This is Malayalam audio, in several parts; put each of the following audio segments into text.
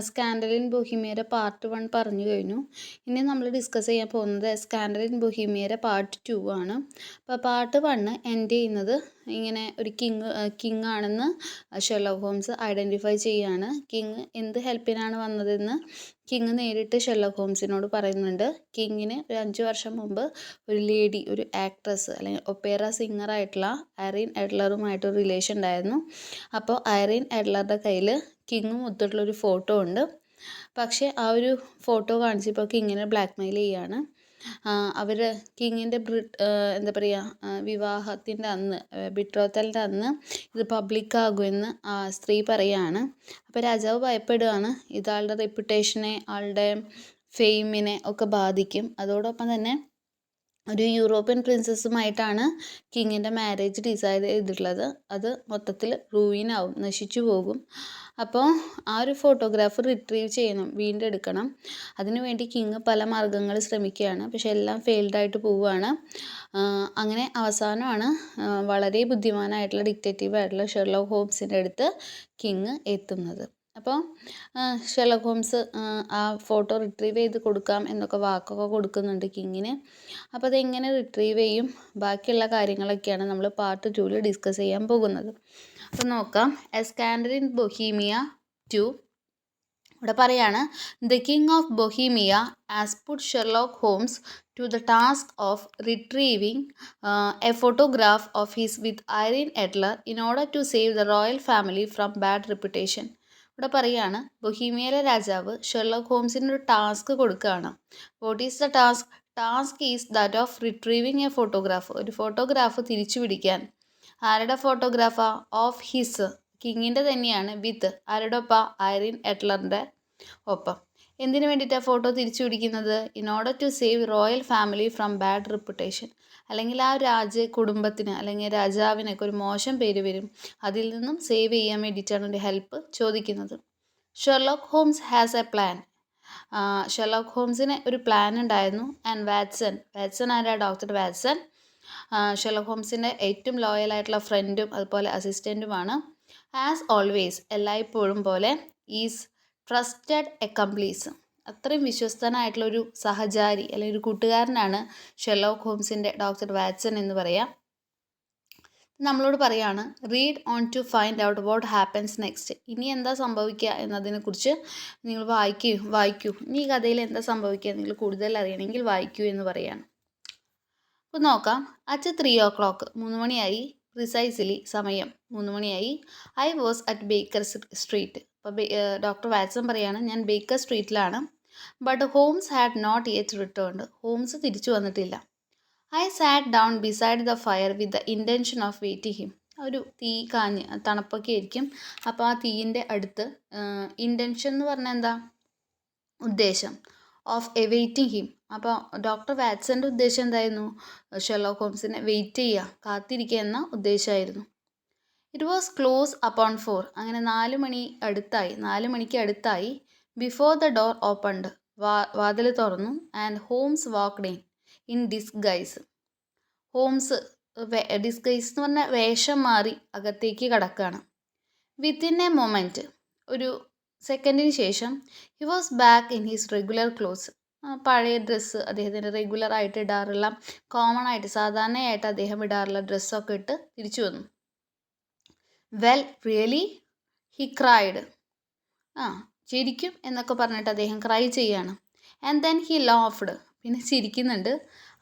സ്കാൻഡൽ ഇൻ ബൊഹീമിയയുടെ പാർട്ട് 1 പറഞ്ഞു കഴിഞ്ഞു. ഇനി നമ്മൾ ഡിസ്കസ് ചെയ്യാൻ പോകുന്നത് സ്കാൻഡൽ ഇൻ ബൊഹീമിയയുടെ പാർട്ട് 2 ആണ്. അപ്പോൾ പാർട്ട് 1 എൻഡ് ചെയ്യുന്നത് ഇങ്ങനെ ഒരു കിങ് ആണെന്ന് ഷെർലോക്ക് ഹോംസ് ഐഡൻറ്റിഫൈ ചെയ്യുകയാണ്. കിങ് എന്ത് ഹെൽപ്പിനാണ് വന്നതെന്ന് കിങ് നേരിട്ട് ഷെർലോക്ക് ഹോംസിനോട് പറയുന്നുണ്ട്. കിങ്ങിന് ഒരു 5 വർഷം മുമ്പ് ഒരു ലേഡി, ഒരു ആക്ട്രസ് അല്ലെങ്കിൽ ഒപ്പേറ സിംഗറായിട്ടുള്ള ഐറീൻ എഡ്ലറുമായിട്ടൊരു റിലേഷൻ ഉണ്ടായിരുന്നു. അപ്പോൾ ഐറീൻ എഡ്ലറുടെ കയ്യിൽ കിങ്ങും ഒത്തിട്ടുള്ളൊരു ഫോട്ടോ ഉണ്ട്. പക്ഷേ ആ ഒരു ഫോട്ടോ കാണിച്ചപ്പോൾ കിങ്ങിനെ ബ്ലാക്ക്മെയിൽ ചെയ്യുകയാണ്. അവർ കിങ്ങിൻ്റെ എന്താ പറയുക, വിവാഹത്തിൻ്റെ അന്ന്, ബിട്രോത്തലിൻ്റെ അന്ന് ഇത് പബ്ലിക്കാകുമെന്ന് ആ സ്ത്രീ പറയുകയാണ്. അപ്പോൾ രാജാവ് ഭയപ്പെടുകയാണ്. ഇതാളുടെ റെപ്യൂട്ടേഷനെ, ആളുടെ ഫെയിമിനെ ഒക്കെ ബാധിക്കും. അതോടൊപ്പം തന്നെ ഒരു യൂറോപ്യൻ പ്രിൻസസ്സുമായിട്ടാണ് കിങ്ങിൻ്റെ മാരേജ് ഡിസൈഡ് ചെയ്തിട്ടുള്ളത്. അത് മൊത്തത്തിൽ റൂയിനാവും, നശിച്ചു പോകും. അപ്പോൾ ആ ഒരു ഫോട്ടോഗ്രാഫ് റിട്രീവ് ചെയ്യണം, വീണ്ടും എടുക്കണം. അതിനുവേണ്ടി കിങ് പല മാർഗ്ഗങ്ങൾ ശ്രമിക്കുകയാണ്. പക്ഷെ എല്ലാം ഫെയിൽഡായിട്ട് പോവുകയാണ്. അങ്ങനെ അവസാനമാണ് വളരെ ബുദ്ധിമാനായിട്ടുള്ള ഡിറ്റക്റ്റീവായിട്ടുള്ള ഷെർലോക്ക് ഹോംസിൻ്റെ അടുത്ത് കിങ് എത്തുന്നത്. അപ്പോൾ ഷെർലോക്ക് ഹോംസ് ആ ഫോട്ടോ റിട്രീവ് ചെയ്ത് കൊടുക്കാം എന്നൊക്കെ വാക്കൊക്കെ കൊടുക്കുന്നുണ്ട് കിങ്ങിന്. അപ്പോൾ അതെങ്ങനെ റിട്രീവ് ചെയ്യും, ബാക്കിയുള്ള കാര്യങ്ങളൊക്കെയാണ് നമ്മൾ പാർട്ട് 2 ഡിസ്കസ് ചെയ്യാൻ പോകുന്നത്. അപ്പോൾ നോക്കാം. എ സ്കാൻഡൽ ഇൻ ബൊഹീമിയ 2 ഇവിടെ പറയാണ്, the king of Bohemia has put Sherlock Holmes to the task of retrieving a photograph of his with Irene Adler in order to save the royal family from bad reputation. ഇവിടെ പറയുകയാണ്, ബൊഹീമിയയിലെ രാജാവ് ഷെർലോക്ക് ഹോംസിന് ഒരു ടാസ്ക് കൊടുക്കുകയാണ്. What is the task? Task is that of retrieving a photograph. ഒരു ഫോട്ടോഗ്രാഫ് തിരിച്ചു പിടിക്കാൻ. ആരുടെ ഫോട്ടോഗ്രാഫാ? ഓഫ് ഹിസ്, കിങ്ങിൻ്റെ തന്നെയാണ്. വിത്ത് ആരുടെ ഒപ്പം? ഐറീൻ എഡ്ലറിൻ്റെ ഒപ്പം. എന്തിനു വേണ്ടിയിട്ടാണ് ഫോട്ടോ തിരിച്ചു പിടിക്കുന്നത്? In order to save royal family from bad reputation. അല്ലെങ്കിൽ ആ കുടുംബത്തിന് അല്ലെങ്കിൽ രാജാവിനൊക്കെ ഒരു മോശം പേര് വരും, അതിൽ നിന്നും സേവ് ചെയ്യാൻ വേണ്ടിയിട്ടാണ് ഒരു ഹെൽപ്പ് ചോദിക്കുന്നത്. Sherlock Holmes has a plan. Sherlock ഹോംസിന് ഒരു പ്ലാൻ ഉണ്ടായിരുന്നു. ആൻഡ് വാറ്റ്സൺ ആരാ? ഡോക്ടർ വാറ്റ്സൺ ഷെർലോക്ക് ഹോംസിൻ്റെ ഏറ്റവും ലോയലായിട്ടുള്ള ഫ്രണ്ടും അതുപോലെ അസിസ്റ്റൻറ്റുമാണ്. ആസ് ഓൾവേസ്, എല്ലായ്പ്പോഴും പോലെ, ഈസ് ട്രസ്റ്റഡ് അക്കംപ്ലീസ്. അത്രയും വിശ്വസ്തനായിട്ടുള്ള ഒരു സഹചാരി അല്ലെങ്കിൽ ഒരു കൂട്ടുകാരനാണ് ഷെർലോക്ക് ഹോംസിൻ്റെ ഡോക്ടർ വാറ്റ്സൺ എന്ന് പറയാം. നമ്മളോട് പറയാണ്, read on to find out what happens next. ഇനി എന്താ സംഭവിക്കുക എന്നതിനെക്കുറിച്ച് നിങ്ങൾ വായിക്കൂ. ഇനി ഈ കഥയിൽ എന്താ സംഭവിക്കുക നിങ്ങൾ കൂടുതൽ അറിയണമെങ്കിൽ വായിക്കൂ എന്ന് പറയാണ്. അപ്പോൾ നോക്കാം. അറ്റ് 3 o'clock, 3 മണിയായി. പ്രിസൈസ്ലി, സമയം 3 മണിയായി. I was at Baker Street. അപ്പോൾ ഡോക്ടർ വാറ്റ്സൺ പറയാണ്, ഞാൻ ബേക്കർ സ്ട്രീറ്റിലാണ്. But Holmes had not yet returned. Holmes തിരിച്ചു വന്നിട്ടില്ല. I sat down beside the fire with the intention of waiting him. ഒരു തീ കാഞ്ഞ്, തണുപ്പൊക്കെ ആയിരിക്കും. അപ്പോൾ ആ തീയിൻ്റെ അടുത്ത്, ഇൻറ്റൻഷൻ എന്ന് പറഞ്ഞാൽ എന്താ? ഉദ്ദേശം. Of waiting him. അപ്പോൾ ഡോക്ടർ വാറ്റ്സൻ്റെ ഉദ്ദേശം എന്തായിരുന്നു? ഷെർലോക്ക് ഹോംസിനെ വെയിറ്റ് ചെയ്യുക, കാത്തിരിക്കുക എന്ന ഉദ്ദേശമായിരുന്നു. It was close upon 4. അങ്ങനെ 4 മണിക്ക് അടുത്തായി. Before the door opened. വാതിൽ തുറന്നു. And Holmes walked in disguise. Holmes disguise എന്ന് പറഞ്ഞാൽ വേഷം മാറി അകത്തേക്ക് കടക്കുകയാണ്. വിത്തിൻ എ മൊമെൻറ്റ്, ഒരു സെക്കൻഡിന് ശേഷം, he was back in his regular clothes. പഴയ ഡ്രസ്സ്, അദ്ദേഹത്തിൻ്റെ റെഗുലറായിട്ട് ഇടാറുള്ള, കോമൺ ആയിട്ട് സാധാരണയായിട്ട് അദ്ദേഹം ഇടാറുള്ള ഡ്രസ്സൊക്കെ ഇട്ട് തിരിച്ചു വന്നു. Well really, he cried. ചിരിക്കും എന്നൊക്കെ പറഞ്ഞിട്ട് അദ്ദേഹം ക്രൈ ചെയ്യാണ്. And then he laughed. പിന്നെ ചിരിക്കുന്നുണ്ട്.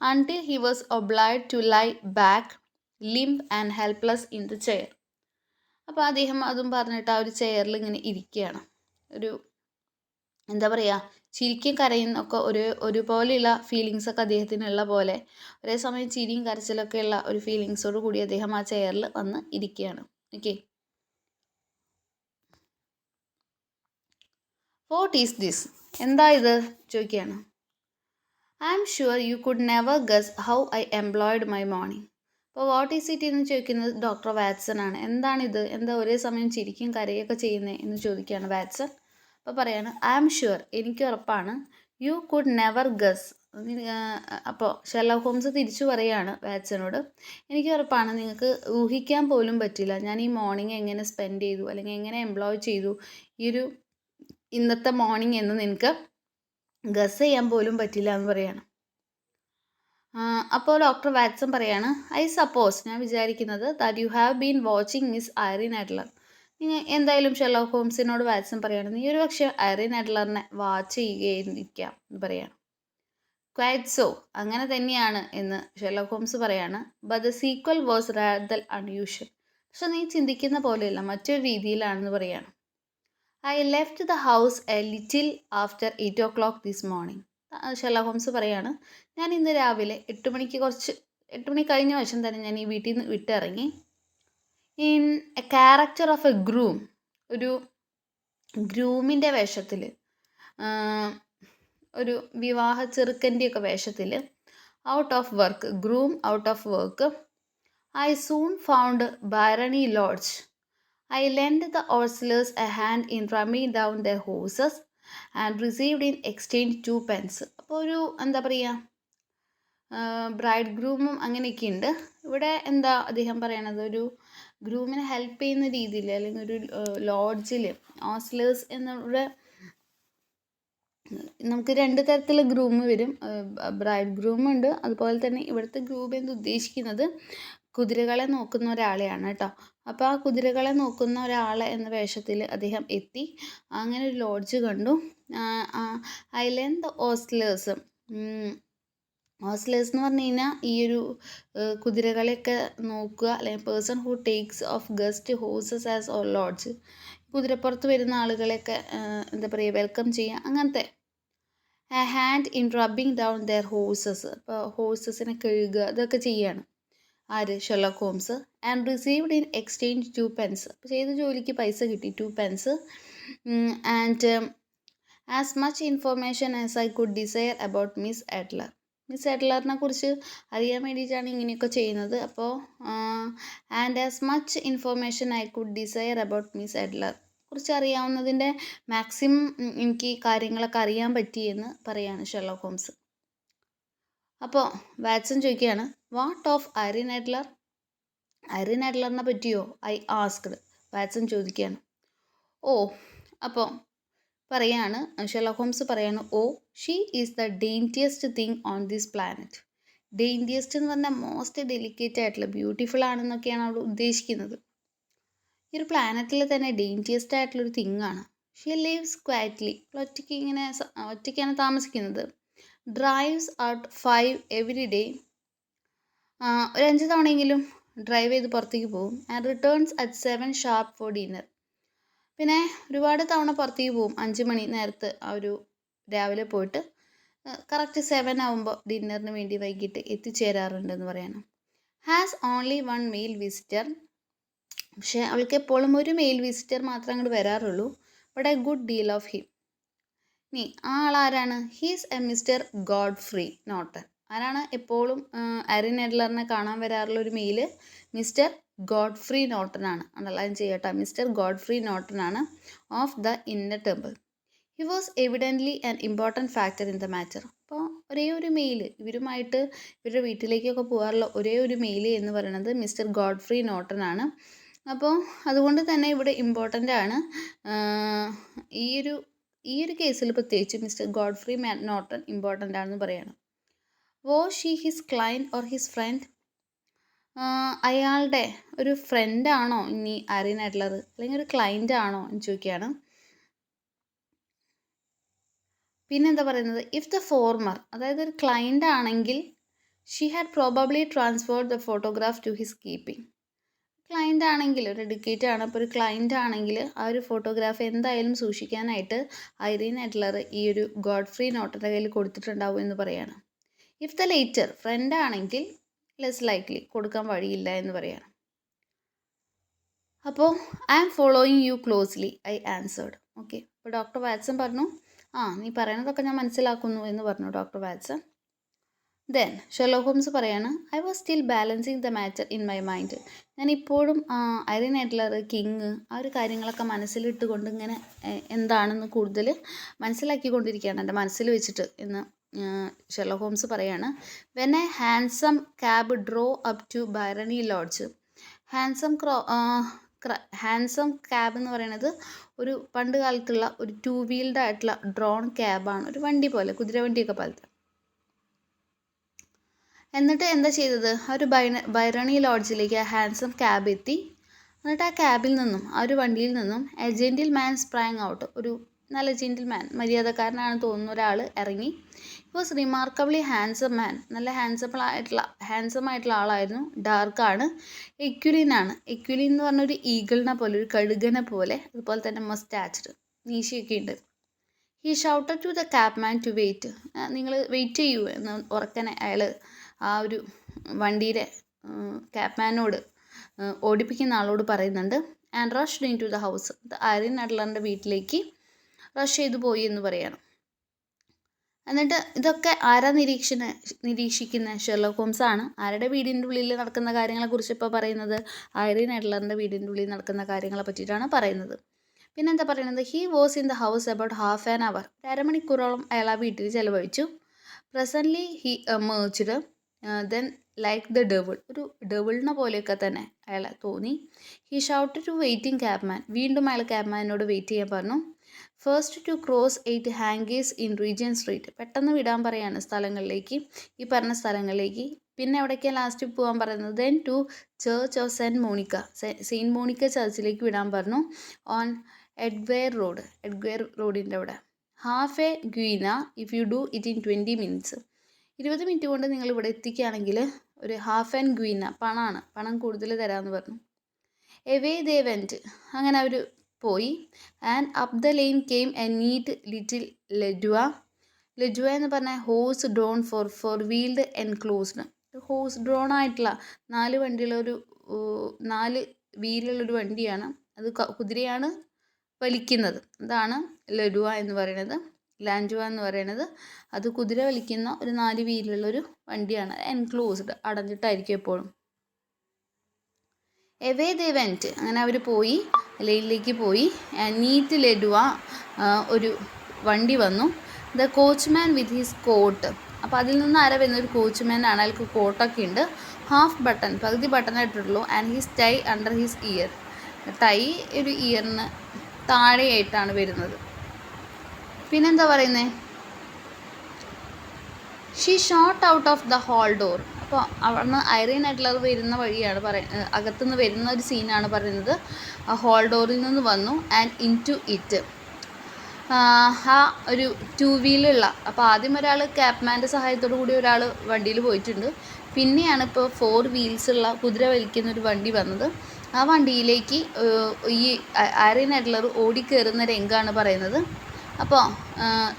Until he was obliged to lie back limp and helpless in the chair. അപ്പോൾ അദ്ദേഹം അതും പറഞ്ഞിട്ട് ആ ഒരു ചെയറിൽ ഇങ്ങനെ ഇരിക്കുകയാണ്. ഒരു എന്താ പറയുക, ചിരിക്കും കരയുന്നൊക്കെ ഒരുപോലെയുള്ള ഫീലിങ്സൊക്കെ അദ്ദേഹത്തിനുള്ള പോലെ, ഒരേ സമയം ചിരിയും കരച്ചിലൊക്കെ ഉള്ള ഒരു ഫീലിങ്സോട് കൂടി അദ്ദേഹം ആ ചെയറിൽ വന്ന് ഇരിക്കുകയാണ്. ഓക്കെ. What is this? എന്താ ഇത് ചോദിക്കുകയാണ്. I am sure you could never guess how I employed my morning. അപ്പോൾ വാട്ട് ഈസ് ഇറ്റ് എന്ന് ചോദിക്കുന്നത് ഡോക്ടർ വാറ്റ്സൺ ആണ്. എന്താണിത്? എന്താ ഒരേ സമയം ചിരിക്കും കരയൊക്കെ ചെയ്യുന്നത് എന്ന് ചോദിക്കുകയാണ് വാറ്റ്സൺ. അപ്പോൾ പറയാണ്, ഐ ആം ഷുവർ, എനിക്ക് ഉറപ്പാണ്, യു കുഡ് നെവർ ഗസ്. അപ്പോൾ ഷെർലോക്ക് ഹോംസ് തിരിച്ചു പറയുകയാണ് വാറ്റ്സനോട്, എനിക്ക് ഉറപ്പാണ് നിങ്ങൾക്ക് ഊഹിക്കാൻ പോലും പറ്റില്ല ഞാൻ ഈ മോർണിംഗ് എങ്ങനെ സ്പെൻഡ് ചെയ്തു അല്ലെങ്കിൽ എങ്ങനെ എംപ്ലോയ് ചെയ്തു. ഈ ഒരു ഇന്നത്തെ മോർണിംഗ് എന്ന് നിനക്ക് ഗസ് ചെയ്യാൻ പോലും പറ്റില്ല എന്ന് പറയാണ്. അപ്പോൾ ഡോക്ടർ വാറ്റ്സൺ പറയാണ്, ഐ സപ്പോസ്, ഞാൻ വിചാരിക്കുന്നത്, that you have been watching miss Irene Adler. നിങ്ങൾ എന്തായാലും ഷെർലോക്ക് ഹോംസിനോട് വാറ്റ്സൺ പറയാണ്, നീ ഒരു പക്ഷേ ഐറിൻ അഡ്ലറിനെ വാച്ച് ചെയ്യുകയായിരിക്കാം എന്ന് പറയാണ്. ക്വൈറ്റ് സോ, അങ്ങനെ തന്നെയാണ് എന്ന് ഷെർലോക്ക് ഹോംസ് പറയാണ്. But the sequel was rather unusual. പക്ഷെ നീ ചിന്തിക്കുന്ന പോലെയല്ല, മറ്റൊരു രീതിയിലാണെന്ന് പറയാണ്. I left the house a little after 8 o'clock this morning. Sherlock Holmes പറയാണ്, ഞാൻ ഇന്ന് രാവിലെ 8 മണി കഴിഞ്ഞ വശം തന്നെ ഞാൻ ഈ വീട്ടിൽ നിന്ന് വിട്ടിറങ്ങി. In a character of a groom, ഒരു ഗ്രൂമിൻ്റെ വേഷത്തിൽ, ഒരു വിവാഹ ചെറുക്കൻ്റെയൊക്കെ വേഷത്തിൽ, out of work, groom out of work. I soon found Briony Lodge. I lent the hostlers a hand in rumming down their horses and received in exchange 2 pence. അപ്പോൾ ഒരു എന്താ പറയുക, ബ്രൈഡ് ഗ്രൂമും അങ്ങനെയൊക്കെ ഉണ്ട്. ഇവിടെ എന്താ അദ്ദേഹം പറയണത്, ഒരു ഗ്രൂമിനെ ഹെൽപ്പ് ചെയ്യുന്ന രീതിയിൽ, അല്ലെങ്കിൽ ഒരു ലോഡ്ജിൽ ഹോസ്റ്റലേഴ്സ് എന്നുള്ള, നമുക്ക് 2 തരത്തിലുള്ള ഗ്രൂം വരും. ബ്രൈഡ് ഗ്രൂം ഉണ്ട്. അതുപോലെ തന്നെ ഇവിടുത്തെ ഗ്രൂം എന്ന് ഉദ്ദേശിക്കുന്നത് കുതിരകളെ നോക്കുന്ന ഒരാളെയാണ് കേട്ടോ. അപ്പോൾ ആ കുതിരകളെ നോക്കുന്ന ഒരാളെ എന്ന വേഷത്തിൽ അദ്ദേഹം എത്തി. അങ്ങനെ ഒരു ലോഡ്ജ് കണ്ടു. Island the hostellers. ഹോസ്റ്റലേഴ്സ് എന്ന് പറഞ്ഞു കഴിഞ്ഞാൽ ഈ ഒരു കുതിരകളെയൊക്കെ നോക്കുക, അല്ലെങ്കിൽ person who takes of guest horses as or lodge, കുതിരപ്പുറത്ത് വരുന്ന ആളുകളെയൊക്കെ എന്താ പറയുക, വെൽക്കം ചെയ്യുക, അങ്ങനത്തെ. A hand in rubbing down their horses, അപ്പോൾ ഹോഴ്സസിനെ കഴുകുക, ഇതൊക്കെ ചെയ്യാണ് ആര്, Sherlock Holmes. And received in exchange 2 pence. അപ്പോൾ ചെയ്ത ജോലിക്ക് പൈസ കിട്ടി, 2 pence. And as much information as I could desire about Miss Adler. Miss അഡ്ലറിനെ കുറിച്ച് അറിയാൻ വേണ്ടിയിട്ടാണ് ഇങ്ങനെയൊക്കെ ചെയ്യുന്നത്. അപ്പോൾ and as much information I could desire about Miss Adler, കുറിച്ച് അറിയാവുന്നതിൻ്റെ മാക്സിമം എനിക്ക് കാര്യങ്ങളൊക്കെ അറിയാൻ പറ്റിയെന്ന് പറയാണ് ഷെർലോക്ക് ഹോംസ്. അപ്പോൾ വാറ്റ്സൺ ചോദിക്കുകയാണ്, what of Irene Adler? Irene അഡ്ലറിനെ പറ്റിയോ? I asked. വാറ്റ്സൺ ചോദിക്കുകയാണ്. ഓ, അപ്പോൾ പറയാണ്, ഷെർലോക്ക് ഹോംസ് പറയാണ്, oh, she is the daintiest thing on this planet. Daintiest എന്ന് പറഞ്ഞാൽ മോസ്റ്റ് ഡെലിക്കേറ്റ് ആയിട്ടുള്ള, ബ്യൂട്ടിഫുൾ ആണെന്നൊക്കെയാണ് അവിടെ ഉദ്ദേശിക്കുന്നത്. ഈ ഒരു പ്ലാനറ്റിൽ തന്നെ ഡെയിൻറ്റിയസ്റ്റ് ആയിട്ടുള്ളൊരു തിങ്ങാണ്. ഷീ ലിവ്സ് ക്വയറ്റ്ലി, ഒറ്റയ്ക്കാണ് താമസിക്കുന്നത്. ഡ്രൈവ്സ് ഔട്ട് 5 എവറി ഡേ, ഒരു 5 തവണയെങ്കിലും ഡ്രൈവ് ചെയ്ത് പുറത്തേക്ക് പോകും. And returns at 7 sharp four dinner. പിന്നെ ഒരുപാട് തവണ പുറത്തേക്ക് പോകും, 5 മണി നേരത്ത് ആ ഒരു രാവിലെ പോയിട്ട് കറക്റ്റ് 7 ആകുമ്പോൾ ഡിന്നറിന് വേണ്ടി വൈകിട്ട് എത്തിച്ചേരാറുണ്ടെന്ന് പറയണം. Has only 1 male visitor. പക്ഷേ അവൾക്ക് എപ്പോഴും ഒരു മെയിൽ വിസിറ്റർ മാത്രമേ അങ്ങോട്ട് വരാറുള്ളൂ. But a good deal of him. നീ ആ ആളാരാണ്? He's a mister Godfrey Norton. ആരാണ് എപ്പോഴും ഐറിൻ അഡ്ലറിനെ കാണാൻ വരാറുള്ള ഒരു മെയിൽ? മിസ്റ്റർ ഗോഡ്ഫ്രീ നോട്ടൺ ആണ്. അണ്ടർലൈൻ ചെയ്യട്ടെ, മിസ്റ്റർ ഗോഡ്ഫ്രീ നോട്ടൺ ആണ്, of the Inner Temple. He was evidently an important factor in the matter. അപ്പോൾ ഒരേ ഒരു മെയിൽ, ഇവരുടെ വീട്ടിലേക്കൊക്കെ പോകാറുള്ള ഒരേ ഒരു മെയിൽ എന്ന് പറയുന്നത് മിസ്റ്റർ ഗോഡ്ഫ്രീ നോട്ടൺ ആണ്. അപ്പോൾ അതുകൊണ്ട് തന്നെ ഇവിടെ ഇമ്പോർട്ടൻ്റ് ആണ്. ഈ ഒരു കേസിൽ പ്രത്യേകിച്ച് മിസ്റ്റർ ഗോഡ്ഫ്രീ നോട്ടൺ ഇമ്പോർട്ടൻ്റ് ആണെന്ന് പറയണം. Was she his client or his friend? അയാളുടെ ഒരു ഫ്രണ്ടാണോ ഇനി ഐറിൻ അഡ്ലർ, അല്ലെങ്കിൽ ഒരു ക്ലയൻ്റ് ആണോ എന്ന് ചോദിക്കുകയാണ്. പിന്നെന്താ പറയുന്നത്, ഇഫ് ദ ഫോർമർ, അതായത് ഒരു ക്ലയൻ്റ് ആണെങ്കിൽ, she had probably transferred the photograph to his keeping. Client ആണെങ്കിൽ, ഒരു ഡെഡിക്കേറ്റ് ആണ്, അപ്പോൾ ഒരു ക്ലയൻ്റ് ആണെങ്കിൽ ആ ഒരു ഫോട്ടോഗ്രാഫ് എന്തായാലും സൂക്ഷിക്കാനായിട്ട് ഐറിൻ അഡ്ലർ ഈ ഒരു ഗോഡ്ഫ്രീ നോട്ടൻ്റെ കയ്യിൽ കൊടുത്തിട്ടുണ്ടാവും എന്ന് പറയാണ്. ഇഫ് ദ ലേറ്റർ, ഫ്രണ്ട് ആണെങ്കിൽ ലെസ് ലൈക്ലി, കൊടുക്കാൻ വഴിയില്ല എന്ന് പറയാണ്. അപ്പോൾ I am following you closely, I answered. Okay, അപ്പോൾ ഡോക്ടർ വാറ്റ്സൺ പറഞ്ഞു, നീ പറയുന്നതൊക്കെ ഞാൻ മനസ്സിലാക്കുന്നു എന്ന് പറഞ്ഞു doctor Watson. Then Sherlock Holmes പറയാണ്, I was still balancing the matter in my mind. ഞാൻ ഇപ്പോഴും ഐറിൻ അഡ്ലർ, കിങ്, ആ ഒരു കാര്യങ്ങളൊക്കെ മനസ്സിലിട്ടുകൊണ്ട് ഇങ്ങനെ എന്താണെന്ന് കൂടുതൽ മനസ്സിലാക്കിക്കൊണ്ടിരിക്കുകയാണ് എൻ്റെ മനസ്സിൽ വെച്ചിട്ട് എന്ന് ഷെർലോക്ക് ഹോംസ് പറയാണ്. When a hansom cab drew up to Briony Lodge. Hansom hansom cab എന്ന് പറയുന്നത് ഒരു പണ്ട് കാലത്തുള്ള ഒരു 2 വീൽഡ് ആയിട്ടുള്ള ഡ്രോൺ ക്യാബാണ്, ഒരു വണ്ടി പോലെ, കുതിരവണ്ടിയൊക്കെ പോലത്തെ. എന്നിട്ട് എന്താ ചെയ്തത്, ആ ഒരു ബൈറണി ലോഡ്ജിലേക്ക് ആ ഹാൻസം ക്യാബ് എത്തി. എന്നിട്ട് ആ ക്യാബിൽ നിന്നും, ആ ഒരു വണ്ടിയിൽ നിന്നും A gentle man sprang out, ഒരു നല്ല ജെൻറ്റിൽ മാൻ, മര്യാദക്കാരനാണെന്ന് തോന്നുന്ന ഒരാൾ ഇറങ്ങി. വാസ് റിമാർക്കബിളി ഹാൻസം മാൻ, നല്ല ഹാൻസം ആയിട്ടുള്ള ആളായിരുന്നു. ഡാർക്കാണ്, എക്യുലിനാണ്. എക്യുലിൻ എന്ന് പറഞ്ഞൊരു ഈഗിളിനെ പോലെ, ഒരു കഴുകനെ പോലെ, അതുപോലെ തന്നെ മസ്റ്റാച്ച്ഡ്, മീശയൊക്കെ ഉണ്ട്. He shouted to the cab man to wait, നിങ്ങൾ വെയിറ്റ് ചെയ്യൂ എന്ന് ഉറക്കനെ അയാൾ ആ ഒരു വണ്ടിയുടെ ക്യാബ്മാനോട്, ഓടിപ്പിക്കുന്ന ആളോട് പറയുന്നുണ്ട്. And rushed into the house, Irene അഡ്ലറിൻ്റെ വീട്ടിലേക്ക് റഷ് ചെയ്തു പോയി എന്ന് പറയണം. എന്നിട്ട് ഇതൊക്കെ ആരാ നിരീക്ഷിക്കുന്നത്? ഷെർലോക്ക് ഹോംസ് ആണ്. ആരുടെ വീടിൻ്റെ ഉള്ളിൽ നടക്കുന്ന കാര്യങ്ങളെക്കുറിച്ച് ഇപ്പോൾ പറയുന്നത്? ഐറിൻ അഡ്ലറിൻ്റെ വീടിൻ്റെ ഉള്ളിൽ നടക്കുന്ന കാര്യങ്ങളെ പറ്റിയിട്ടാണ് പറയുന്നത്. പിന്നെന്താ പറയുന്നത്? He was in the house about half an hour, അരമണിക്കൂറോളം അയാൾ ആ വീട്ടിൽ ചിലവഴിച്ചു. Presently he emerged then like the devil, ഒരു ഡെവിളിനെ പോലെയൊക്കെ തന്നെ അയാളെ തോന്നി. He shouted to waiting cabman, വീണ്ടും അയാൾ ക്യാബ്മാനോട് വെയിറ്റ് ചെയ്യാൻ പറഞ്ഞു. First to Gross 8 Hankey's in Regent Street, പെട്ടെന്ന് വിടാൻ പറയാണ് സ്ഥലങ്ങളിലേക്ക്, ഈ പറഞ്ഞ സ്ഥലങ്ങളിലേക്ക്. പിന്നെ എവിടേക്കാണ് ലാസ്റ്റ് പോകാൻ പറയുന്നത്? Then to church of Saint Monica ചർച്ചിലേക്ക് വിടാൻ പറഞ്ഞു. ഓൺ എഡ്ഗ്വയർ റോഡിൻ്റെ അവിടെ. Half a guinea if you do it in 20 minutes, 20 minute കൊണ്ട് നിങ്ങൾ ഇവിടെ എത്തിക്കുകയാണെങ്കിൽ ഒരു ഹാഫ് ആൻ ഗ്വീന, പണം കൂടുതൽ തരാമെന്ന് പറഞ്ഞു. എവേ ദേ വെൻറ്റ്, അങ്ങനെ അവർ പോയി. And up the lane came a neat little landau എന്ന് പറഞ്ഞാൽ horse drawn four wheeled enclosed, horse drawn ആയിട്ടുള്ള 4 വണ്ടിയുള്ളൊരു 4 വീലുള്ളൊരു വണ്ടിയാണ്. അത് കുതിരയാണ് വലിക്കുന്നത്. അതാണ് ലാൻഡ്വ എന്ന് പറയുന്നത്. അത് കുതിര വലിക്കുന്ന ഒരു 4 വീലുള്ളൊരു വണ്ടിയാണ്. എൻക്ലോസ്ഡ്, അടഞ്ഞിട്ടായിരിക്കും എപ്പോഴും. എവേ ദേ വെൻറ്റ്, അങ്ങനെ അവർ പോയി, ലൈനിലേക്ക് പോയി. നീറ്റ് ലെഡ്വ, ഒരു വണ്ടി വന്നു. ദ കോച്ച്മാൻ വിത്ത് ഹിസ് കോട്ട്, അപ്പോൾ അതിൽ നിന്ന് ആരാ വരുന്ന? ഒരു കോച്ച്മാനാണ്, അയാൾക്ക് കോട്ടൊക്കെ ഉണ്ട്. ഹാഫ് ബട്ടൺ, പകുതി ബട്ടൺ ഇട്ടിട്ടുള്ളൂ. And his tie under his ear, tie ഒരു ഇയറിന് താഴെയായിട്ടാണ് വരുന്നത്. പിന്നെന്താ പറയുന്നത്? She shot out of the hall door, അപ്പോൾ അവിടുന്ന് ഐറിൻ അഡ്ലർ വരുന്ന വഴിയാണ് അകത്തുനിന്ന് വരുന്ന ഒരു സീനാണ് പറയുന്നത്. ആ ഹാൾ ഡോറിൽ നിന്ന് വന്നു. ആൻഡ് ഇൻ ടു ഇറ്റ്, ആ ഒരു 2 വീലുള്ള, അപ്പോൾ ആദ്യം ഒരാൾ ക്യാബ്മാൻ്റെ സഹായത്തോടു കൂടി ഒരാൾ വണ്ടിയിൽ പോയിട്ടുണ്ട്. പിന്നെയാണ് ഇപ്പോൾ 4 വീൽസുള്ള കുതിര വലിക്കുന്ന ഒരു വണ്ടി വന്നത്. ആ വണ്ടിയിലേക്ക് ഈ ഐറിൻ അഡ്ലർ ഓടിക്കയറുന്ന രംഗമാണ് പറയുന്നത്. അപ്പോൾ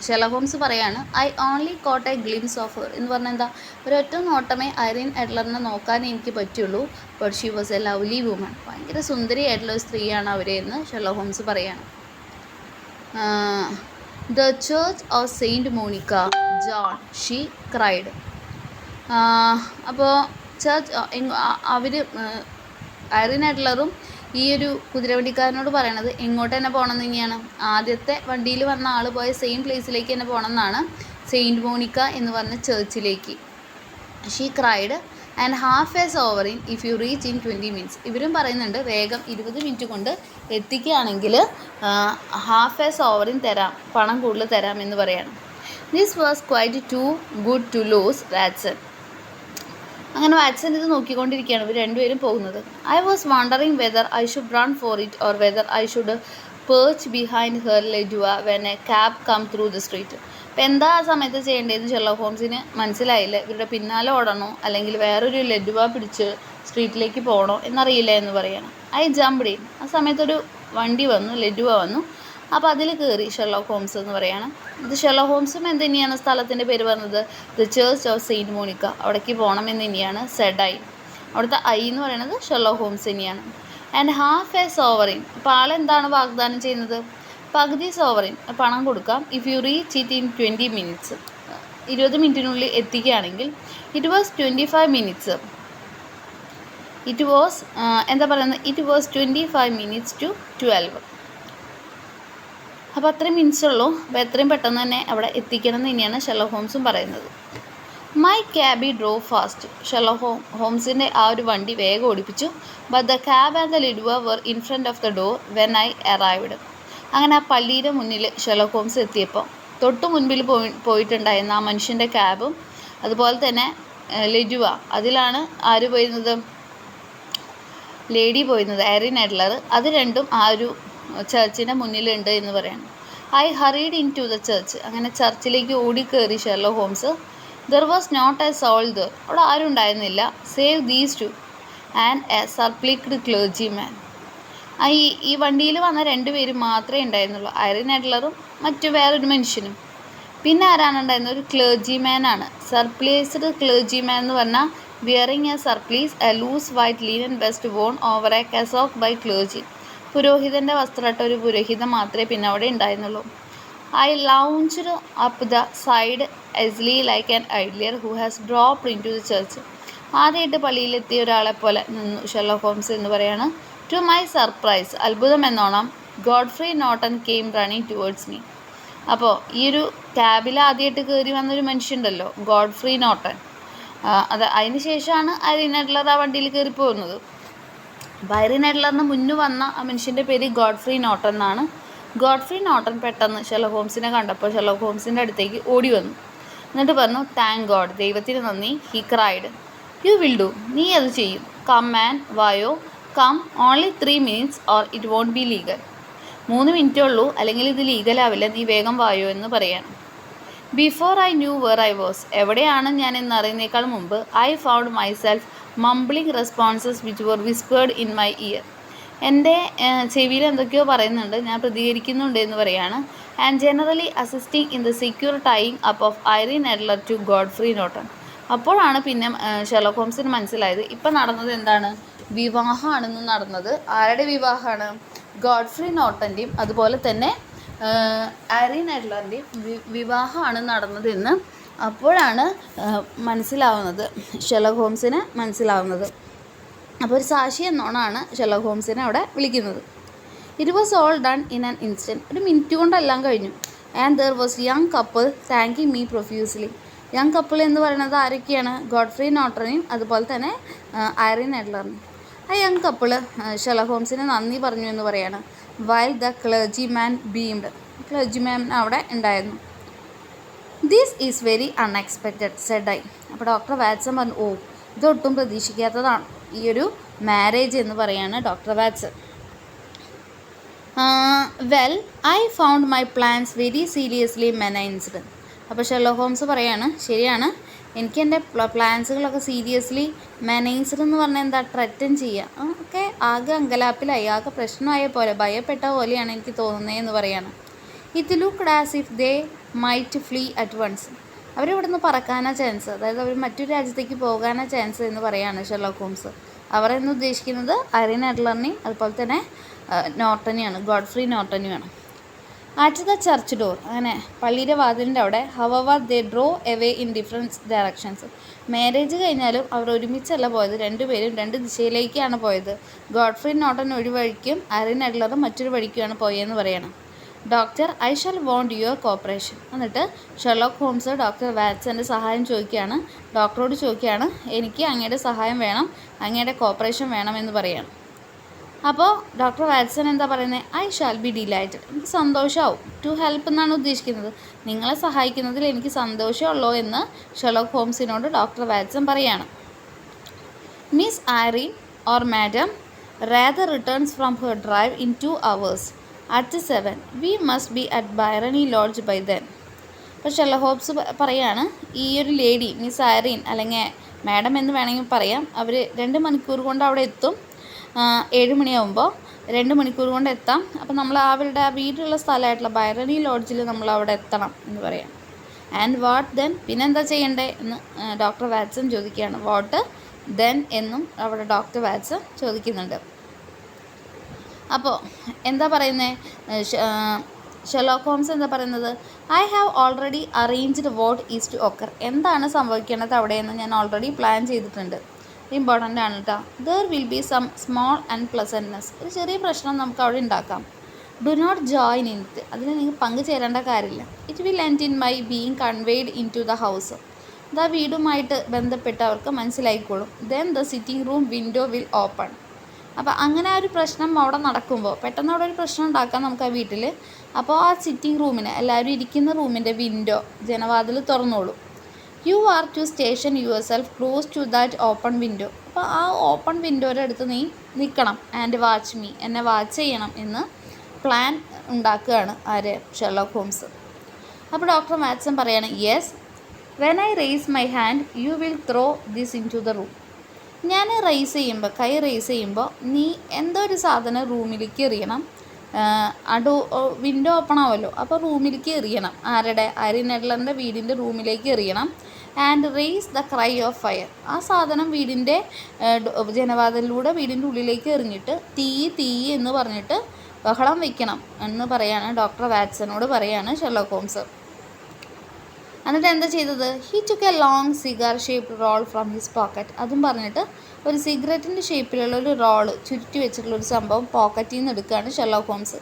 ഷെർലോക്ക് ഹോംസ് പറയാണ്, I only caught a glimpse of her, എന്ന് പറഞ്ഞാൽ എന്താ, ഒരൊറ്റ നോട്ടമേ ഐറിൻ അഡ്ലറിനെ നോക്കാൻ എനിക്ക് പറ്റുള്ളൂ. But she was A lovely woman, ഭയങ്കര സുന്ദരിയായിട്ടുള്ള ഒരു സ്ത്രീയാണ് അവരെ എന്ന് ഷെർലോക്ക് ഹോംസ് പറയാണ്. The church of Saint Monica John, she cried. അപ്പോൾ ചർച്ച്, അവർ ഐറിൻ അഡ്ലറും ഈ ഒരു കുതിരവണ്ടിക്കാരനോട് പറയണത് എങ്ങോട്ട് തന്നെ പോകണം എന്ന് തന്നെയാണ്. ആദ്യത്തെ വണ്ടിയിൽ വന്ന ആൾ പോയ സെയിം പ്ലേസിലേക്ക് തന്നെ പോകണം എന്നാണ്, സെയിൻറ്റ് മോണിക്ക എന്ന് പറഞ്ഞ ചർച്ചിലേക്ക്. She cried and half sovereign if you reach in 20 minutes. ഇവരും പറയുന്നുണ്ട് വേഗം 20 മിനിറ്റ് കൊണ്ട് എത്തിക്കുകയാണെങ്കിൽ ഹാഫ് എസ് ഓവറിൻ തരാം, പണം കൂടുതൽ തരാം എന്ന് പറയണം. This was quite too good to lose Watson. അങ്ങനെ വാറ്റ്സൺ ഇത് നോക്കിക്കൊണ്ടിരിക്കുകയാണ് ഇവർ രണ്ടുപേരും പോകുന്നത്. I was wondering whether I should run for it or whether I should perch behind her landau when a cab come through the street. അപ്പോൾ എന്താ ആ സമയത്ത് ചെയ്യേണ്ടതെന്ന് ഷെർലോക്ക് ഹോംസിന് മനസ്സിലായില്ല. ഇവരുടെ പിന്നാലെ ഓടണോ അല്ലെങ്കിൽ വേറൊരു ലെഡ്വ പിടിച്ച് സ്ട്രീറ്റിലേക്ക് പോകണോ എന്നറിയില്ല എന്ന് പറയണം. ഐ ജംപ്ഡ് ഇൻ, ആ സമയത്തൊരു വണ്ടി വന്നു, ലെഡ്വ വന്നു. അപ്പോൾ അതിൽ കയറി ഷെർലോക്ക് ഹോംസ് എന്ന് പറയണം. ഇത് ഷെർലോക്ക് ഹോംസും എന്ത് തന്നെയാണ് സ്ഥലത്തിൻ്റെ പേര് പറഞ്ഞത്? The church of Saint Monica, അവിടേക്ക് പോകണം എന്ന് തന്നെയാണ് സെഡ് ഐ. അവിടുത്തെ ഐ എന്ന് പറയുന്നത് ഷെർലോക്ക് ഹോംസ് തന്നെയാണ്. ആൻഡ് ഹാഫ് എ സോവറിൻ, അപ്പോൾ ആളെന്താണ് വാഗ്ദാനം ചെയ്യുന്നത്? പകുതി സോവറിൻ പണം കൊടുക്കാം. If you reach it in 20 minutes, 20 മിനിറ്റിനുള്ളിൽ എത്തിക്കുകയാണെങ്കിൽ. It was 25 minutes, it was എന്താ പറയുന്നത്, ഇറ്റ് വാസ് 25 മിനിറ്റ്സ് ടു 12. അപ്പോൾ അത്രയും മിനിറ്റ്സ് ഉള്ളൂ. അപ്പോൾ എത്രയും പെട്ടെന്ന് തന്നെ അവിടെ എത്തിക്കണം എന്ന് തന്നെയാണ് ഷെർലോക്ക് ഹോംസും പറയുന്നത്. My cabby drove fast. Sherlock ഹോംസിൻ്റെ ആ ഒരു വണ്ടി വേഗം ഓടിപ്പിച്ചു. But the cab and the landau were in front of the door when I arrived. അങ്ങനെ ആ പള്ളിയുടെ മുന്നിൽ ഷെർലോക്ക് ഹോംസ് എത്തിയപ്പോൾ തൊട്ടു മുൻപിൽ പോയിട്ടുണ്ടായിരുന്ന ആ മനുഷ്യൻ്റെ ക്യാബും അതുപോലെ തന്നെ ലിഡ്വ, അതിലാണ് ആര് പോയിരുന്നത്, ലേഡി പോയിരുന്നത്, ഐറിൻ എഡ്ലർ, അത് രണ്ടും ആ ഒരു ചർച്ചിൻ്റെ മുന്നിലുണ്ട് എന്ന് പറയാണ്. I hurried into the church. അങ്ങനെ ചർച്ചിലേക്ക് ഓടിക്കയറി Sherlock Holmes. There was not a soul there. അവിടെ ആരും ഉണ്ടായിരുന്നില്ല. Save these two and a surpliced clergyman. ഈ വണ്ടിയിൽ വന്ന 2 പേര് മാത്രമേ ഉണ്ടായിരുന്നുള്ളൂ, ഐറിൻ എഡ്ലറും മറ്റു വേറൊരു മനുഷ്യനും. പിന്നെ ആരാണ് ഉണ്ടായിരുന്നത്, ഒരു ക്ലേർജി മാനാണ്. സർപ്ലേസ്ഡ് ക്ലേർജി മാൻ എന്ന് പറഞ്ഞാൽ wearing a surplice, a loose white linen vest worn over a cassock by clergy. പുരോഹിതൻ്റെ വസ്ത്രമിട്ട ഒരു പുരോഹിതൻ മാത്രമേ പിന്നെ അവിടെ ഉണ്ടായിരുന്നുള്ളൂ. I lounged up the side aisle like an idler who has dropped into the church. ആദ്യമായിട്ട് പള്ളിയിലെത്തിയ ഒരാളെ പോലെ നിന്നു ഷെർലോക്ക് ഹോംസ് എന്ന് പറയാണ്. ടു മൈ സർപ്രൈസ്, അത്ഭുതം എന്നോണം, Godfrey Norton came running towards me. അപ്പോൾ ഈ ഒരു ക്യാബിൽ ആദ്യമായിട്ട് കയറി വന്നൊരു മനുഷ്യനുണ്ടല്ലോ, ഗോഡ്ഫ്രി നോട്ടൺ, അതിന് ശേഷമാണ് ഐറിൻ എഡ്ലർ ആ വണ്ടിയിൽ കയറി പോകുന്നത്. അപ്പോൾ ഐറിൻ എഡ്ലറിന് മുന്നേ വന്ന ആ മനുഷ്യൻ്റെ പേര് ഗോഡ്ഫ്രി നോട്ടൺ എന്നാണ്. ഗോഡ്ഫ്രി നോട്ടൺ പെട്ടെന്ന് ഷെർലോക്ക് ഹോംസിനെ കണ്ടപ്പോൾ ഷെർലോക്ക് ഹോംസിൻ്റെ അടുത്തേക്ക് ഓടി വന്നു. എന്നിട്ട് പറഞ്ഞു, താങ്ക് ഗോഡ്, ദൈവത്തിന് നന്ദി. He cried, you will do, നീ അത് ചെയ്യും. കം മാൻ, വായോ, come, only 3 minutes or it won't be legal. 3 മിനിറ്റേ ഉള്ളൂ, അല്ലെങ്കിൽ ഇത് ലീഗലാവില്ല, നീ വേഗം വായോ എന്ന് പറയാണ്. Before I knew where I was, എവിടെയാണ് ഞാൻ എന്നറിയുന്നേക്കാൾ മുമ്പ്, I found myself mumbling responses which were whispered in my ear. എൻ്റെ ചെവിയിൽ എന്തൊക്കെയോ പറയുന്നുണ്ട്, ഞാൻ പ്രതികരിക്കുന്നുണ്ട് എന്ന് പറയാണ്. And generally assisting in the secure tying up of Irene Adler to Godfrey Norton. അപ്പോഴാണ് പിന്നെ ഷെർലോക്ക് ഹോംസിന് മനസ്സിലായത് ഇപ്പം നടന്നത് എന്താണ്, വിവാഹമാണെന്ന് നടന്നത്. ആരുടെ വിവാഹമാണ്, ഗോഡ്ഫ്രി നോട്ടൻ്റെയും അതുപോലെ തന്നെ ഐറിൻ എഡ്ലറിൻ്റെയും വിവാഹമാണ് നടന്നതെന്ന് അപ്പോഴാണ് മനസ്സിലാവുന്നത്, ഷെർലോക്ക് ഹോംസിന് മനസ്സിലാവുന്നത്. അപ്പോൾ ഒരു സാക്ഷി എന്നോണാണ് ഷെർലോക്ക് ഹോംസിനെ അവിടെ വിളിക്കുന്നത്. It was all done in an instant. ഒരു മിനിറ്റ് കൊണ്ടെല്ലാം കഴിഞ്ഞു. And there was young couple thanking me profusely. Young couple എന്ന് പറയുന്നത് ആരൊക്കെയാണ്, ഗോഡ്ഫ്രി നോട്ടനെയും അതുപോലെ തന്നെ ഐറിൻ എഡ്ലറിനെയും. ആ യങ് കപ്പിൾ ഷെർലോക്ക് ഹോംസിനെ നന്ദി പറഞ്ഞു എന്ന് പറയാണ്. While the clergyman beamed. Clergyman അവിടെ ഉണ്ടായിരുന്നു. This is very unexpected said I. അപ്പോൾ ഡോക്ടർ വാറ്റ്സൺ പറഞ്ഞു, ഓ, ഇതൊട്ടും പ്രതീക്ഷിക്കാത്തതാണ് ഈ ഒരു മാരേജ് എന്ന് പറയാണ് doctor Watson. Well, I found my plans very seriously menaced. അപ്പോൾ ഷെർലോക്ക് ഹോംസ് പറയാണ്, ശരിയാണ്, എനിക്ക് എൻ്റെ പ്ലാൻസുകളൊക്കെ സീരിയസ്ലി മെനൈൻസ്ഡ് എന്ന് പറഞ്ഞാൽ എന്താ, ത്രറ്റൻ ചെയ്യുക, ഒക്കെ ആകെ അങ്കലാപ്പിലായി, ആകെ പ്രശ്നമായ പോലെ, ഭയപ്പെട്ട പോലെയാണ് എനിക്ക് തോന്നുന്നതെന്ന് പറയാണ്. It looked as if they might flee at once. അവരിവിടുന്ന് പറക്കാനാ ചാൻസ്, അതായത് അവർ മറ്റൊരു രാജ്യത്തേക്ക് പോകാനാ ചാൻസ് എന്ന് പറയാണ് ഷെർലോക്ക് ഹോംസ്. അവർ എന്ന് ഉദ്ദേശിക്കുന്നത് ഐറിൻ എഡ്ലറിനെയും അതുപോലെ തന്നെ നോട്ടനെയാണ്, Godfrey നോട്ടനെയാണ്. At the church door, അങ്ങനെ പള്ളിയുടെ വാതിലിൻ്റെ അവിടെ, however they draw away in different directions. Marriage കഴിഞ്ഞാലും അവർ ഒരുമിച്ചല്ല പോയത്, 2 പേരും 2 ദിശയിലേക്കാണ് പോയത്. ഗോഡ്ഫ്രി നോട്ടൻ ഒരു വഴിക്കും ഐറിൻ എഡ്ലർ മറ്റൊരു വഴിക്കുമാണ് പോയതെന്ന് പറയണം. Doctor, I shall won't your corporation. എന്നിട്ട് ഷെർലോക്ക് ഹോംസ് ഡോക്ടർ വാറ്റ്സൻ്റെ സഹായം ചോദിക്കുകയാണ്, ഡോക്ടറോട് ചോദിക്കുകയാണ്, എനിക്ക് അങ്ങയുടെ സഹായം വേണം, അങ്ങയുടെ കോപ്പറേഷൻ വേണമെന്ന് പറയണം. അപ്പോൾ ഡോക്ടർ വാറ്റ്സൺ എന്താ പറയുന്നത്, ഐ ഷാൽ ബി ഡിലൈറ്റഡ്, എനിക്ക് സന്തോഷമാവും. ടു ഹെൽപ്പ് എന്നാണ് ഉദ്ദേശിക്കുന്നത്, നിങ്ങളെ സഹായിക്കുന്നതിൽ എനിക്ക് സന്തോഷമുള്ളൂ എന്ന് ഷെർലോക്ക് ഹോംസിനോട് ഡോക്ടർ വാറ്റ്സൺ പറയാണ്. Miss Irene or madam rather returns from her drive in 2 hours at 7. We must be at Bryony Lodge by then. അപ്പോൾ ഷെർലോക്ക് ഹോംസ് പറയാണ്, ഈ ഒരു ലേഡി മിസ് ഐറിൻ അല്ലെങ്കിൽ മാഡം എന്ന് വേണമെങ്കിൽ പറയാം, അവർ 2 മണിക്കൂർ കൊണ്ട് അവിടെ എത്തും. 7 മണിയാകുമ്പോൾ 2 മണിക്കൂർ കൊണ്ട് എത്താം. അപ്പോൾ നമ്മൾ അവരുടെ വീട്ടിലുള്ള സ്ഥലമായിട്ടുള്ള ബൈറണി ലോഡ്ജിൽ നമ്മൾ അവിടെ എത്തണം എന്ന് പറയാം. ആൻഡ് വാട്ട് ദെൻ, പിന്നെന്താ ചെയ്യണ്ടേ എന്ന് ഡോക്ടർ വാറ്റ്സൺ ചോദിക്കുകയാണ്. വാട്ട് ദെൻ എന്നും അവിടെ ഡോക്ടർ വാറ്റ്സൺ ചോദിക്കുന്നുണ്ട്. അപ്പോൾ എന്താ പറയുന്നത്, ഷെർലോക്ക് ഹോംസ് എന്താ പറയുന്നത്, I have already arranged what is to occur. എന്താണ് സംഭവിക്കേണ്ടത് അവിടെയെന്ന് ഞാൻ ഓൾറെഡി പ്ലാൻ ചെയ്തിട്ടുണ്ട്. ഇമ്പോർട്ടൻ്റ് ആണ് കേട്ടോ. There will be some small unpleasantness. ഒരു ചെറിയ പ്രശ്നം നമുക്ക് അവിടെ ഉണ്ടാക്കാം. Do not join in it. അതിൽ നിങ്ങൾ പങ്കുചേരേണ്ട കാര്യമില്ല. It will end in my being conveyed into the house. അത് ആ വീടുമായിട്ട് ബന്ധപ്പെട്ട് അവർക്ക് മനസ്സിലായിക്കോളും. Then the sitting room window will open. അപ്പോൾ അങ്ങനെ ഒരു പ്രശ്നം അവിടെ നടക്കുമ്പോൾ പെട്ടെന്ന് അവിടെ ഒരു പ്രശ്നം ഉണ്ടാക്കാം നമുക്ക് ആ വീട്ടിൽ. അപ്പോൾ ആ സിറ്റിംഗ് റൂമിന് എല്ലാവരും ഇരിക്കുന്ന റൂമിൻ്റെ വിൻഡോ ജനവാതിൽ തുറന്നോളൂ. You are to station yourself close to that open window. അപ്പോൾ ആ ഓപ്പൺ വിൻഡോയുടെ അടുത്ത് നീ നിൽക്കണം. ആൻഡ് വാച്ച് മീ, എന്നെ വാച്ച് ചെയ്യണം എന്ന് പ്ലാൻ ഉണ്ടാക്കുകയാണ് ആര്, ഷെർലോക്ക് ഹോംസ്. അപ്പോൾ ഡോക്ടർ വാട്സൺ പറയാണ്, yes, when I raise my hand you will throw this into the room. ഞാൻ കൈ റേസ് ചെയ്യുമ്പോൾ നീ എന്തോ ഒരു സാധനം റൂമിലേക്ക് എറിയണം. വിൻഡോ ഓപ്പൺ ആവുമല്ലോ, അപ്പോൾ റൂമിലേക്ക് എറിയണം. ആരി നെഡ്ലറിൻ്റെ വീടിൻ്റെ റൂമിലേക്ക് എറിയണം. And raise the cry of fire. ആ സാധനം വീടിൻ്റെ ജനവാതിലൂടെ വീടിൻ്റെ ഉള്ളിലേക്ക് എറിഞ്ഞിട്ട് തീ എന്ന് പറഞ്ഞിട്ട് ബഹളം വയ്ക്കണം എന്ന് പറയാണ് ഡോക്ടർ വാട്സനോട് പറയാണ് ഷെർലോക്ക് ഹോംസ്. എന്നിട്ട് എന്താ ചെയ്തത്? He took a long cigar shaped roll from his pocket. അതും പറഞ്ഞിട്ട് ഒരു സിഗരറ്റിൻ്റെ ഷേപ്പിലുള്ള ഒരു റോള് ചുരുട്ടി വെച്ചിട്ടുള്ളൊരു സംഭവം പോക്കറ്റിൽ നിന്ന് എടുക്കുകയാണ് ഷെർലോക്ക് ഹോംസ്.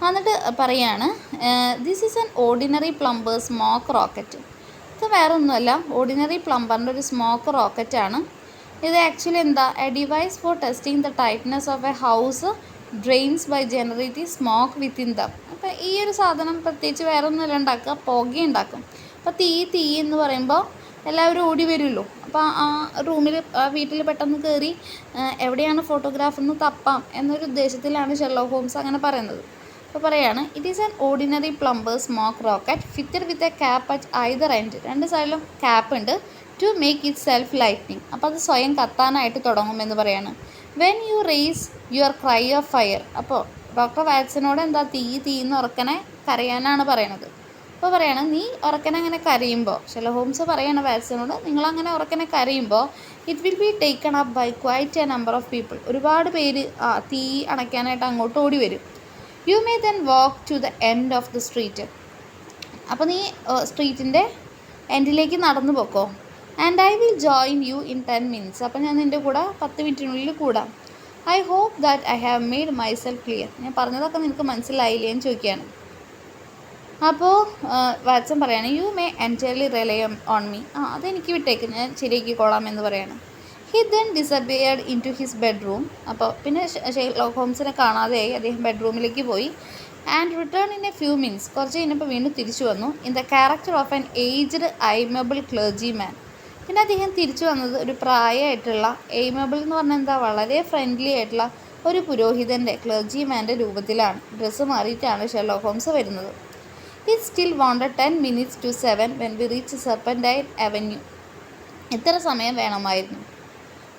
എന്നിട്ട് പറയാണ്, this is an ordinary plumber's smoke rocket. ഇത് വേറെ ഒന്നുമല്ല, ഓർഡിനറി പ്ലംബറിൻ്റെ ഒരു സ്മോക്ക് റോക്കറ്റാണ്. ഇത് ആക്ച്വലി എന്താ, a device for testing the tightness of a house drains by generating smoke within them. അപ്പോൾ ഈ ഒരു സാധനം പ്രത്യേകിച്ച് വേറെ ഒന്നുമല്ല ഉണ്ടാക്കുക, പുകയുണ്ടാക്കും. അപ്പോൾ തീ എന്ന് പറയുമ്പോൾ എല്ലാവരും ഓടി വരുമല്ലോ. അപ്പോൾ ആ റൂമിൽ ആ വീട്ടിൽ പെട്ടെന്ന് കയറി എവിടെയാണ് ഫോട്ടോഗ്രാഫ് എന്ന് തപ്പാം എന്നൊരു ഉദ്ദേശത്തിലാണ് ഷെർലോക്ക് ഹോംസ് അങ്ങനെ പറയുന്നത്. അപ്പോൾ പറയാണ്, it is an ordinary plumber's smoke rocket fitted with a cap at either end. രണ്ട് സൈഡിലും ക്യാപ്പ് ഉണ്ട്. To make it self lighting. അപ്പോൾ അത് സ്വയം കത്താനായിട്ട് തുടങ്ങുമെന്ന് പറയാണ്. When you raise your cry of fire. അപ്പോൾ ഡോക്ടർ വാട്സനോട് എന്താ തീ എന്ന് ഉറക്കനെ കരയാനാണ് പറയണത്. അപ്പോൾ പറയാണ്, നീ ഉറക്കനെ അങ്ങനെ കരയുമ്പോൾ, ഷെർലോക്ക് ഹോംസ് പറയണ വാട്സനോട്, നിങ്ങളങ്ങനെ ഉറക്കനെ കരയുമ്പോൾ it will be taken up by quite a number of people. ഒരുപാട് പേര് തീ അണയ്ക്കാനായിട്ട് അങ്ങോട്ട് ഓടി വരും. You may then walk to the end of the street. അപ്പോൾ നീ സ്ട്രീറ്റിൻ്റെ എൻഡിലേക്ക് നടന്നു പോക്കോ. And I will join you in 10 minutes. അപ്പോൾ ഞാൻ നിൻ്റെ കൂടെ 10 മിനിറ്റിനുള്ളിൽ കൂടാം. I hope that I have made myself clear. ഞാൻ പറഞ്ഞതൊക്കെ നിനക്ക് മനസ്സിലായില്ലേ എന്ന് ചോദിക്കുകയാണ്. അപ്പോൾ വാട്സൺ പറയാണ്, U may entirely rely on me. അതെനിക്ക് വിട്ടേക്ക്, ഞാൻ ശരിയാക്കിക്കോളാം എന്ന് പറയാണ്. He then disappeared into his bedroom. അപ്പോൾ പിന്നെ ഷെർലോക്ക് ഹോംസിനെ കാണാതെയായി, അദ്ദേഹം ബെഡ്റൂമിലേക്ക് പോയി. And return in a few minutes. കുറച്ച് കഴിഞ്ഞപ്പോൾ വീണ്ടും തിരിച്ചു വന്നു. In the character of an aged amiable clergyman. പിന്നെ അദ്ദേഹം തിരിച്ചു വന്നത് ഒരു പ്രായമായിട്ടുള്ള, എയ്മബിൾ എന്ന് പറഞ്ഞാൽ എന്താ, വളരെ ഫ്രണ്ട്ലി ആയിട്ടുള്ള ഒരു പുരോഹിതൻ്റെ, ക്ലർജി മാൻ്റെ രൂപത്തിലാണ്. ഡ്രസ്സ് മാറിയിട്ടാണ് ഷെർലോക്ക് ഹോംസ് വരുന്നത്. It still wanted 10 minutes to 7 when we reached Serpentine Avenue. ഇത്ര സമയം വേണമായിരുന്നു.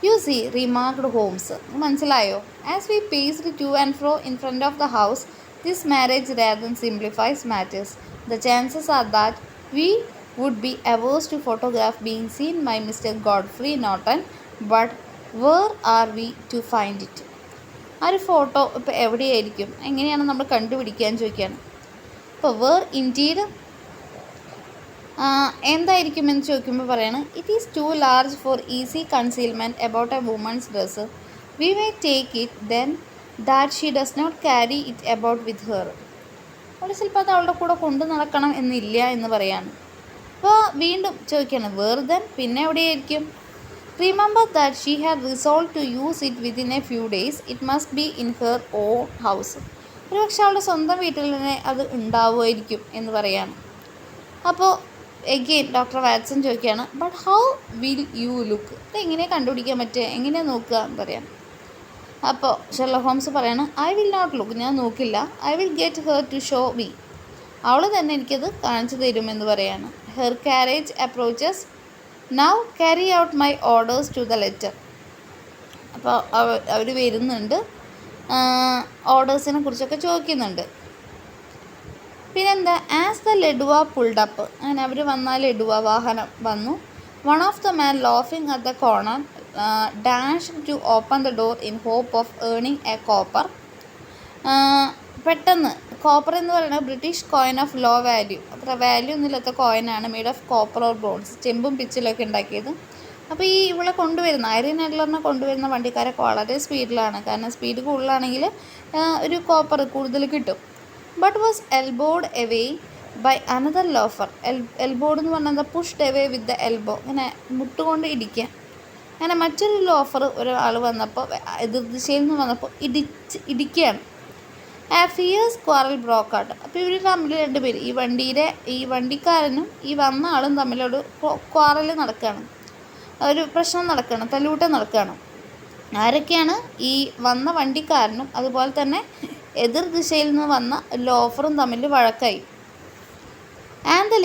You see, remarked Holmes. മനസ്സിലായോ? As we paced to and fro in front of the house, this marriage rather simplifies matters. The chances are that we would be averse to photograph being seen by Mr. Godfrey Norton, but where are we to find it? ആ ഒരു ഫോട്ടോ ഇപ്പോൾ എവിടെയായിരിക്കും, എങ്ങനെയാണ് നമ്മൾ കണ്ടുപിടിക്കുക എന്ന് ചോദിക്കുകയാണ്. അപ്പോൾ വേർ ഇൻഡീഡ് എന്തായിരിക്കുമെന്ന് ചോദിക്കുമ്പോൾ പറയാണ്, it is too large for easy concealment about a woman's dress. We may take it then that she does not carry it about with her. അവൾ ചിലപ്പോൾ അത് അവളുടെ കൂടെ കൊണ്ടു നടക്കണം എന്നില്ല എന്ന് പറയാണ്. അപ്പോൾ വീണ്ടും ചോദിക്കുകയാണ്, വേർ ദെൻ, പിന്നെ എവിടെയായിരിക്കും? Remember that she had resolve to use it within a few days. It must be in her own house. ഒരു പക്ഷേ അവളുടെ സ്വന്തം വീട്ടിൽ തന്നെ അത് ഉണ്ടാവുമായിരിക്കും എന്ന് പറയാണ്. അപ്പോൾ എഗെയിൻ ഡോക്ടർ വാട്സൺ ചോദിക്കുകയാണ്, but how will you look? ഇതെങ്ങനെയാണ് കണ്ടുപിടിക്കാൻ പറ്റുക, എങ്ങനെയാണ് നോക്കുക എന്ന് പറയാം. അപ്പോൾ ഷെർലോക്ക് ഹോംസ് പറയാണ്, ഐ വിൽ നോട്ട് ലുക്ക്, ഞാൻ നോക്കില്ല. I will get her to show me. അവൾ തന്നെ എനിക്കത് കാണിച്ചു തരുമെന്ന് പറയാണ്. Her carriage approaches now carry out my orders to the letter. അപ്പോൾ അവർ വരുന്നുണ്ട്, ഓർഡേഴ്സിനെ കുറിച്ചൊക്കെ ചോദിക്കുന്നുണ്ട്. പിന്നെന്താ, ആസ് ദ ലെഡുവ പുൾഡപ്പ്, അങ്ങനെ അവർ വന്നാൽ ലെഡുവ വാഹനം വന്നു. One of the man loafing at the corner dash to open the door in hope of earning a copper. പെട്ടെന്ന് കോപ്പർ എന്ന് പറയുന്നത് British coin of low value, അത്ര വാല്യൂ ഒന്നുമില്ലാത്ത കോയിനാണ്, made of copper or bronze, ചെമ്പും പിച്ചിലൊക്കെ ഉണ്ടാക്കിയത്. അപ്പോൾ ഈ ഇവിടെ കൊണ്ടുവരുന്ന ആരി നെഡ്ലറിനെ കൊണ്ടുവരുന്ന വണ്ടിക്കാരൊക്കെ വളരെ സ്പീഡിലാണ്, കാരണം സ്പീഡ് കൂടുതലാണെങ്കിൽ ഒരു കോപ്പർ കൂടുതൽ കിട്ടും. But was elbowed away by another loafer. Elbowed എന്ന് പറഞ്ഞാൽ pushed away with the elbow, ഇങ്ങനെ മുട്ടുകൊണ്ട് ഇടിക്കുക. അങ്ങനെ മറ്റൊരു ലോഫർ ഒരാൾ വന്നപ്പോൾ എതിർദിശയിൽ നിന്ന് വന്നപ്പോൾ ഇടിക്കുകയാണ്. ആ ഫിയേഴ്സ് ക്വാറൽ ബ്രോക്ക് ഔട്ട്. അപ്പോൾ ഇവർ തമ്മിൽ രണ്ടുപേര്, ഈ വണ്ടിക്കാരനും ഈ വന്ന ആളും തമ്മിലൊരു ക്വാറൽ നടക്കുകയാണ്, ഒരു പ്രശ്നം നടക്കുകയാണ്, തല്ലൂട്ടം നടക്കുകയാണ്. ആരൊക്കെയാണ്? ഈ വന്ന വണ്ടിക്കാരനും അതുപോലെ തന്നെ എതിർദിശയിൽ നിന്ന് വന്ന ലോഫറും തമ്മിൽ വഴക്കായി. ആൻഡ് ദ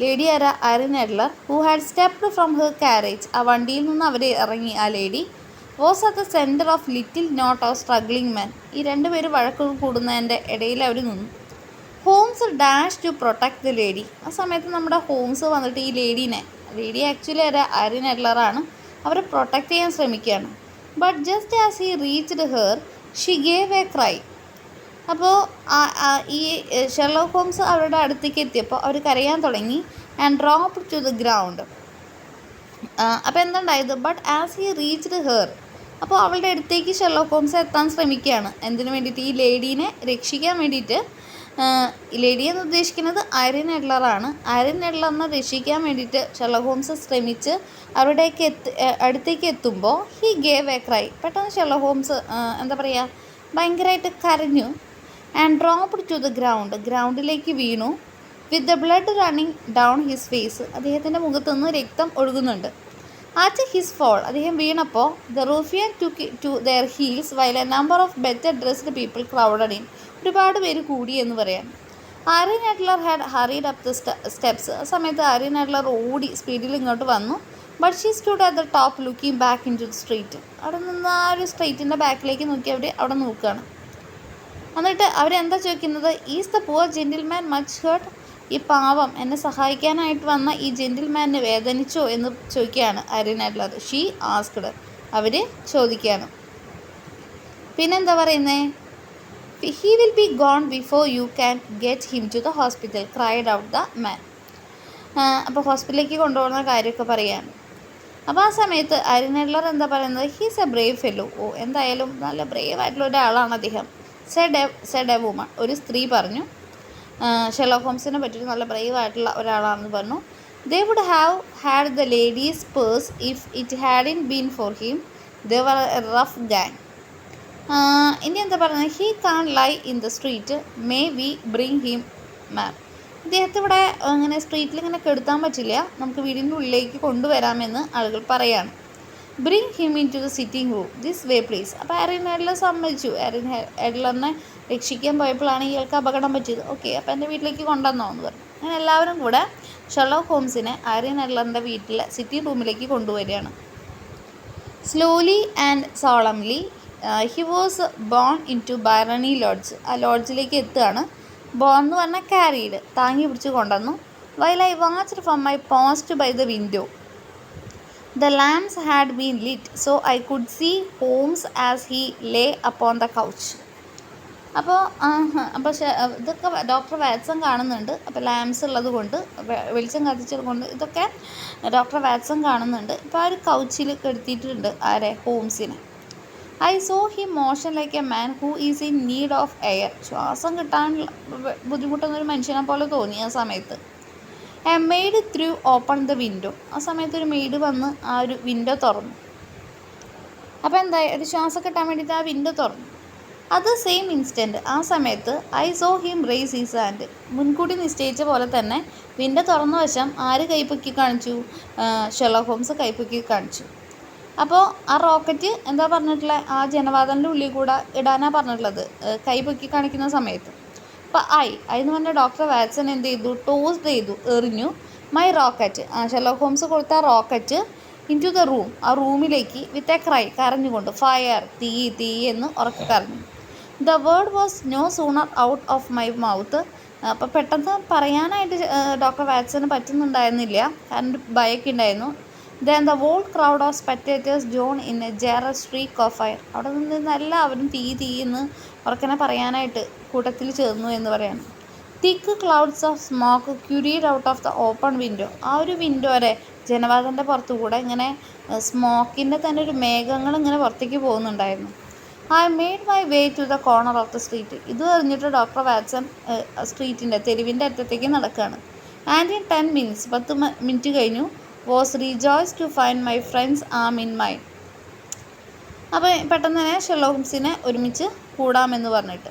ലേഡി ആരാ? Irene Adler, who had stepped from her carriage. ആ വണ്ടിയിൽ നിന്ന് അവർ ഇറങ്ങി ആ lady was at the centre of little knot of struggling men. ഈ രണ്ടുപേര് വഴക്ക് കൂടുന്നതിൻ്റെ ഇടയിൽ അവർ നിന്നു. Holmes dash to protect the lady. ആ സമയത്ത് നമ്മുടെ ഹോംസ് വന്നിട്ട് ഈ ലേഡി ആക്ച്വലി ആരാ? ഐറിൻ എഡ്ലറാണ്. അവരെ പ്രൊട്ടക്റ്റ് ചെയ്യാൻ ശ്രമിക്കുകയാണ്. But just as he reached her she gave a cry. അപ്പോൾ ഈ ഷെർലോക്ക് ഹോംസ് അവരുടെ അടുത്തേക്ക് എത്തിയപ്പോൾ അവർ കരയാൻ തുടങ്ങി. And drop to the ground. അപ്പോൾ എന്തുണ്ടായത്? But as he reached her, അപ്പോൾ അവളുടെ അടുത്തേക്ക് ഷെർലോക്ക് ഹോംസ് എത്താൻ ശ്രമിക്കുകയാണ്. എന്തിനു വേണ്ടിയിട്ട്? ഈ ലേഡീനെ രക്ഷിക്കാൻ വേണ്ടിയിട്ട്. ഈ ലേഡിയെ എന്ന് ഉദ്ദേശിക്കുന്നത് ഐറിൻ എഡ്ലറാണ്. ഐറിൻ എഡ്ലറിനെ രക്ഷിക്കാൻ വേണ്ടിയിട്ട് ഷെർലോക്ക് ഹോംസ് ശ്രമിച്ച് അവരുടേക്ക് അടുത്തേക്ക് എത്തുമ്പോൾ ഹി ഗേവ് എ ക്രൈ. പെട്ടെന്ന് ഷെർലോക്ക് ഹോംസ് എന്താ പറയുക, ഭയങ്കരമായിട്ട് കരഞ്ഞു. ആൻഡ് ഡ്രോപ്ഡ് ടു ദ ഗ്രൗണ്ടിലേക്ക് വീണു. With the blood running down his face. അദ്ദേഹത്തിൻ്റെ മുഖത്തു നിന്ന് രക്തം ഒഴുകുന്നുണ്ട്. ആറ്റ് ഹിസ് ഫോൾ, അദ്ദേഹം വീണപ്പോൾ the ruffian to their heels while a number of better dressed people crowded in. ഒരുപാട് പേര് കൂടി എന്ന് പറയാം. Irene Adler had hurried up the steps. ആ സമയത്ത് ഐറിൻ എഡ്ലർ ഓടി സ്പീഡിൽ ഇങ്ങോട്ട് വന്നു. But she stood at the top looking back into the street. അവിടെ നിന്ന് ആ ഒരു സ്ട്രീറ്റിൻ്റെ ബാക്കിലേക്ക് നോക്കി അവിടെ നോക്കുകയാണ്. എന്നിട്ട് അവരെന്താ ചോദിക്കുന്നത്? Is the poor gentleman much hurt. ഈ പാവം എന്നെ സഹായിക്കാനായിട്ട് വന്ന ഈ ജെൻറ്റിൽമാനെ വേദനിച്ചോ എന്ന് ചോദിക്കുകയാണ് ഐറിൻ എഡ്ലർ. She asked. അവർ ചോദിക്കുകയാണ്. പിന്നെന്താ പറയുന്നത്? He will be gone before you can get him to the hospital cried out the man. അപ്പോൾ ഹോസ്പിറ്റലിലേക്ക് കൊണ്ടുപോകുന്ന കാര്യമൊക്കെ പറയുകയാണ്. അപ്പോൾ ആ സമയത്ത് ഐറിൻ എഡ്ലർ എന്താ പറയുന്നത്? He's a brave fellow. എന്തായാലും നല്ല ബ്രേവ് ആയിട്ടുള്ള ഒരാളാണ് അദ്ദേഹം. Said a woman. ഒരു സ്ത്രീ പറഞ്ഞു. ഷെർലോക്ക് ഹോംസിനെ പറ്റിയിട്ട് നല്ല ബ്രേവ് ആയിട്ടുള്ള ഒരാളാണെന്ന് പറഞ്ഞു. They would have had the lady's purse if it hadn't been for him. They were a rough gang. ഇനി എന്താ പറയുന്നത്? He can't lie in the street, may we bring him ma'am. ഇദ്ദേഹത്തെ ഇവിടെ ഇങ്ങനെ സ്ട്രീറ്റിൽ ഇങ്ങനെ കെടുത്താൻ പറ്റില്ല, നമുക്ക് വീടിൻ്റെ ഉള്ളിലേക്ക് കൊണ്ടുവരാമെന്ന് ആളുകൾ പറയാണ്. Bring him into the sitting room this way please. അപ്പോൾ ഐറിൻ എഡ്ലർ സമ്മതിച്ചു. ഐറിൻ എഡ്ലറിനെ രക്ഷിക്കാൻ പോയപ്പോഴാണ് ഇയാൾക്ക് അപകടം പറ്റിയത്. ഓക്കെ, അപ്പോൾ എൻ്റെ വീട്ടിലേക്ക് കൊണ്ടുവന്നോ എന്ന് പറഞ്ഞു. അങ്ങനെ എല്ലാവരും കൂടെ ഷെർലോക്ക് ഹോംസിനെ ഐറിൻ എഡ്ലറിൻ്റെ വീട്ടിലെ സിറ്റിംഗ് റൂമിലേക്ക് കൊണ്ടുവരികയാണ്. Slowly and solemnly he was borne into Briony Lodge. ആ ലോഡ്ജിലേക്ക് എത്തുകയാണ്. ബോൺ എന്ന് പറഞ്ഞാൽ ക്യാരീഡ്, താങ്ങി പിടിച്ച് കൊണ്ടുവന്നു. While I watched from my post by the window the lamps had been lit so I could see Holmes as he lay upon the couch. അപ്പോൾ ഇതൊക്കെ ഡോക്ടർ വാറ്റ്സൺ കാണുന്നുണ്ട്. അപ്പോൾ ലാംപ്സ് ഉള്ളത് കൊണ്ട്, വെളിച്ചം കത്തിച്ചത് കൊണ്ട് ഇതൊക്കെ ഡോക്ടർ വാറ്റ്സൺ കാണുന്നുണ്ട്. ഇപ്പോൾ ആ ഒരു കൗച്ചിൽ കെടുത്തിയിട്ടുണ്ട് ആരെ? ഹോംസിനെ. I saw he motion like a man who is in need of air. ശ്വാസം കിട്ടാൻ ബുദ്ധിമുട്ടുന്നൊരു മനുഷ്യനെ പോലെ തോന്നി ആ സമയത്ത്. A maid threw open the window. ആ സമയത്ത് ഒരു മെയ്ഡ് വന്ന് ആ ഒരു വിൻഡോ തുറന്നു. അപ്പോൾ എന്തായി? ഒരു ശ്വാസം കിട്ടാൻ വേണ്ടിയിട്ട് ആ വിൻഡോ തുറന്നു. അത് സെയിം ഇൻസ്റ്റൻറ്റ് ആ സമയത്ത് I saw him raise his hand. മുൻകൂട്ടി നിശ്ചയിച്ച പോലെ തന്നെ വിൻഡോ തുറന്ന വശം ആര് കൈപ്പൊക്കി കാണിച്ചു? ഷെർലോക്ക് ഹോംസ് കൈപ്പൊക്കി കാണിച്ചു. അപ്പോൾ ആ റോക്കറ്റ് എന്താ പറഞ്ഞിട്ടുള്ളത്? ആ ജനവാദൻ്റെ ഉള്ളിൽ കൂടെ ഇടാനാണ് പറഞ്ഞിട്ടുള്ളത് കൈപ്പൊക്കി കാണിക്കുന്ന സമയത്ത്. അപ്പോൾ ഐ എന്ന് പറഞ്ഞാൽ ഡോക്ടർ വാറ്റ്സൺ എന്ത് ചെയ്തു? ടോസ് ചെയ്തു, എറിഞ്ഞു. മൈ റോക്കറ്റ്, ഷെർലോക്ക് ഹോംസ് കൊടുത്ത rocket into the room, ആ റൂമിലേക്ക് വിത്ത് എ ക്രൈ, കരഞ്ഞുകൊണ്ട്. ഫയർ, തീ എന്ന് ഉറക്കെ കരഞ്ഞു. The word was no sooner out of my mouth. അപ്പോൾ പെട്ടെന്ന് പറയാനായിട്ട് ഡോക്ടർ വാറ്റ്സന് പറ്റുന്നുണ്ടായിരുന്നില്ല, കാരണം ഭയമൊക്കെ ഉണ്ടായിരുന്നു. Then the whole crowd of spectators joined in a general streak of fire. അവിടെ നിന്ന് എല്ലാവരും തീ എന്ന് ഉറക്കനെ പറയാനായിട്ട് കൂട്ടത്തിൽ ചേർന്നു എന്ന് പറയാണ്. Thick clouds of smoke curled out of the open window. ആ ഒരു വിൻഡോ വരെ ജനവാദൻ്റെ പുറത്തുകൂടെ ഇങ്ങനെ സ്മോക്കിൻ്റെ തന്നെ ഒരു മേഘങ്ങൾ ഇങ്ങനെ പുറത്തേക്ക് പോകുന്നുണ്ടായിരുന്നു. I made my way to the corner of the street. ഇത് കഴിഞ്ഞിട്ട് ഡോക്ടർ വാറ്റ്സൺ തെരുവിൻ്റെ അറ്റത്തേക്ക് നടക്കുകയാണ്. ആൻഡ് ഇൻ 10 minutes 10 മിനിറ്റ് കഴിഞ്ഞു was rejoice to find my friend's arm in my. അപ്പോൾ പെട്ടെന്ന് തന്നെ ഷെർലോക്ക് ഹോംസിനെ ഒരുമിച്ച് കൂടാമെന്ന് പറഞ്ഞിട്ട്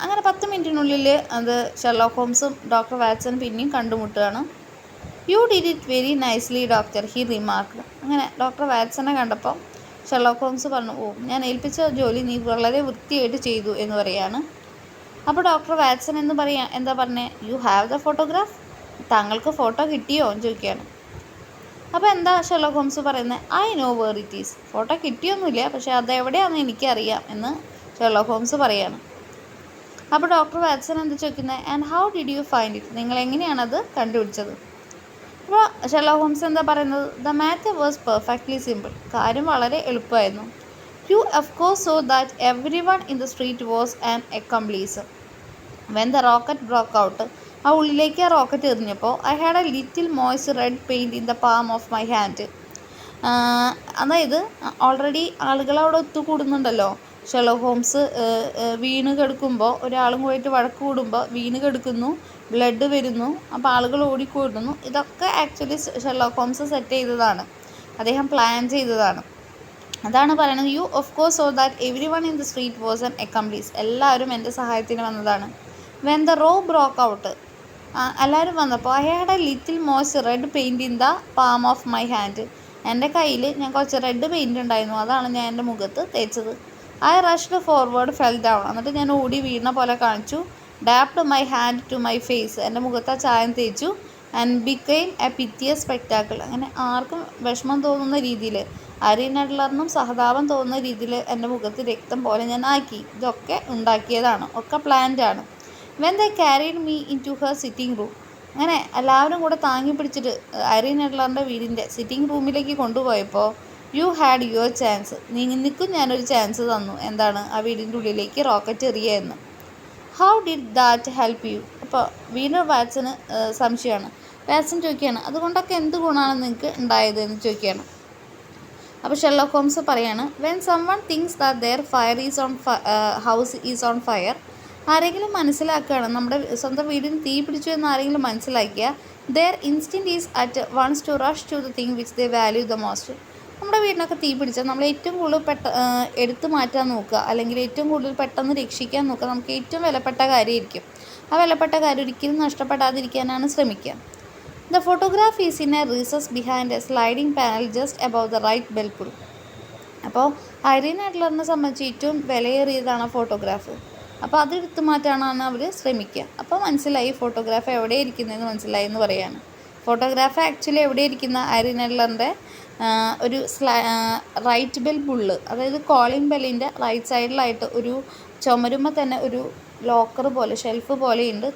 അങ്ങനെ 10 മിനിറ്റിനുള്ളിൽ അത് ഷെർലോക്ക് ഹോംസും ഡോക്ടർ വാറ്റ്സൺ പിന്നെയും കണ്ടുമുട്ടുകയാണ്. You did it very nicely doctor, he remarked. അങ്ങനെ ഡോക്ടർ വാറ്റ്സനെ കണ്ടപ്പോൾ ഷെർലോക്ക് ഹോംസ് പറഞ്ഞു, ഓ ഞാൻ ഏൽപ്പിച്ച ജോലി നീ വളരെ വൃത്തിയായിട്ട് ചെയ്തു എന്ന് പറയാണ്. അപ്പോൾ ഡോക്ടർ വാറ്റ്സൺ എന്താ പറഞ്ഞേ, യു ഹാവ് ദ ഫോട്ടോഗ്രാഫ്, താങ്കൾക്ക് ഫോട്ടോ കിട്ടിയോ എന്ന് ചോദിക്കുകയാണ്. അപ്പോൾ എന്താ ഷെർലോക്ക് ഹോംസ് പറയുന്നത്, I know where it is, photo കിട്ടിയൊന്നുമില്ല പക്ഷേ അതെവിടെയാണെന്ന് എനിക്കറിയാം എന്ന് ഷെർലോക്ക് ഹോംസ് പറയാണ്. അപ്പോൾ ഡോക്ടർ വാറ്റ്സൺ എന്താ ചോദിക്കുന്നത്, and how did you find it, നിങ്ങൾ എങ്ങനെയാണത് കണ്ടുപിടിച്ചത്? അപ്പോൾ ഷെർലോക്ക് ഹോംസ് എന്താ പറയുന്നത്, the matter was perfectly simple, കാര്യം വളരെ എളുപ്പമായിരുന്നു. You of course saw that every one in the street was an accomplice when the rocket broke out. ആ ഉള്ളിലേക്ക് ആ റോക്കറ്റ് എറിഞ്ഞപ്പോൾ I had a little moist red paint in the palm of my hand. അതായത് ഓൾറെഡി ആളുകൾ അവിടെ ഒത്തുകൂടുന്നുണ്ടല്ലോ. ഷെർലോക്ക് ഹോംസ് വീണ് കിടക്കുമ്പോൾ ഒരാളും പോയിട്ട് വഴക്ക് കൂടുമ്പോൾ വീണ് കിടക്കുന്നു, ബ്ലഡ് വരുന്നു, അപ്പോൾ ആളുകൾ ഓടിക്കൂടുന്നു. ഇതൊക്കെ ആക്ച്വലി ഷെർലോക്ക് ഹോംസ് സെറ്റ് ചെയ്തതാണ്, അദ്ദേഹം പ്ലാൻ ചെയ്തതാണ്. അതാണ് പറയുന്നത്, you of course saw that every one in the street was an accomplice, എല്ലാവരും എൻ്റെ സഹായത്തിന് വന്നതാണ്. When the row broke out, എല്ലാവരും വന്നപ്പോൾ I had a little moist red paint in the palm of my hand, എൻ്റെ കയ്യിൽ ഞാൻ കുറച്ച് റെഡ് പെയിൻറ്റ് ഉണ്ടായിരുന്നു, അതാണ് ഞാൻ എൻ്റെ മുഖത്ത് തേച്ചത്. I rushed forward fell down, എന്നിട്ട് ഞാൻ ഓടി വീണ പോലെ കാണിച്ചു. Dabbed my hand to my face, എൻ്റെ മുഖത്ത് ആ ചായം തേച്ചു. And became a piteous spectacle, അങ്ങനെ ആർക്കും വിഷമം തോന്നുന്ന രീതിയിൽ, ഐറീൻ അഡ്ലറിനും സഹതാപം തോന്നുന്ന രീതിയിൽ എൻ്റെ മുഖത്ത് രക്തം പോലെ ഞാൻ ആക്കി. ഇതൊക്കെ ഉണ്ടാക്കിയതാണ്, ഒക്കെ പ്ലാൻഡ് ആണ്. When they carried me into her sitting room, അങ്ങനെ എല്ലാവരും കൂടെ താങ്ങി പിടിച്ചിട്ട് ഐറീൻ അഡ്ലറിൻ്റെ വീടിൻ്റെ സിറ്റിംഗ് റൂമിലേക്ക് കൊണ്ടുപോയപ്പോൾ യു ഹാഡ് യുവർ ചാൻസ്, നിനക്കും ഞാനൊരു ചാൻസ് തന്നു. എന്താണ്, ആ വീടിൻ്റെ ഉള്ളിലേക്ക് റോക്കറ്റ് എറിയുക എന്ന്. How did that help you? അപ്പോൾ വീണ്ടും വാറ്റ്സന് സംശയമാണ്. വാറ്റ്സൺ ചോദിക്കുകയാണ്, അതുകൊണ്ടൊക്കെ എന്ത് ഗുണമാണ് നിങ്ങൾക്ക് ഉണ്ടായത് എന്ന് ചോദിക്കുകയാണ്. അപ്പോൾ ഷെർലോക്ക് ഹോംസ് പറയാണ്, when sum one thinks that their fire is on house is on fire, ആരെങ്കിലും മനസ്സിലാക്കുകയാണ് നമ്മുടെ സ്വന്തം വീടിന് തീ പിടിച്ചു എന്ന് ആരെങ്കിലും മനസ്സിലാക്കിയാൽ their instinct is at once to rush to the thing which they value the most. നമ്മുടെ വീടിനൊക്കെ തീ പിടിച്ചാൽ നമ്മൾ ഏറ്റവും കൂടുതൽ എടുത്തു മാറ്റാൻ നോക്കുക, അല്ലെങ്കിൽ ഏറ്റവും കൂടുതൽ പെട്ടെന്ന് രക്ഷിക്കാൻ നോക്കുക. നമുക്ക് ഏറ്റവും വിലപ്പെട്ട കാര്യമായിരിക്കും. ആ വിലപ്പെട്ട കാര്യം ഒരിക്കലും നഷ്ടപ്പെടാതിരിക്കാനാണ് ശ്രമിക്കുക. The photograph is in a recess behind a sliding panel just above the right bell pull. അപ്പോൾ ഐറീൻ അഡ്ലറിനെ സംബന്ധിച്ച് ഏറ്റവും വിലയേറിയതാണ് ഫോട്ടോഗ്രാഫ്. അപ്പോൾ അത് എടുത്തു മാറ്റാനാണ് അവർ ശ്രമിക്കുക. അപ്പോൾ മനസ്സിലായി ഫോട്ടോഗ്രാഫ് എവിടെ ഇരിക്കുന്നതെന്ന് മനസ്സിലായി എന്ന് പറയാണ്. ഫോട്ടോഗ്രാഫ് ആക്ച്വലി എവിടെ ഇരിക്കുന്ന ഐറീൻ അഡ്ലറിൻ്റെ ഒരു റൈറ്റ് ബെൽ പുള്ള്, അതായത് കോളിംഗ് ബെല്ലിൻ്റെ റൈറ്റ് സൈഡിലായിട്ട് ഒരു ചുമരുമ്പോൾ തന്നെ ഒരു ലോക്കർ പോലെ ഷെൽഫ് പോലെയുണ്ട്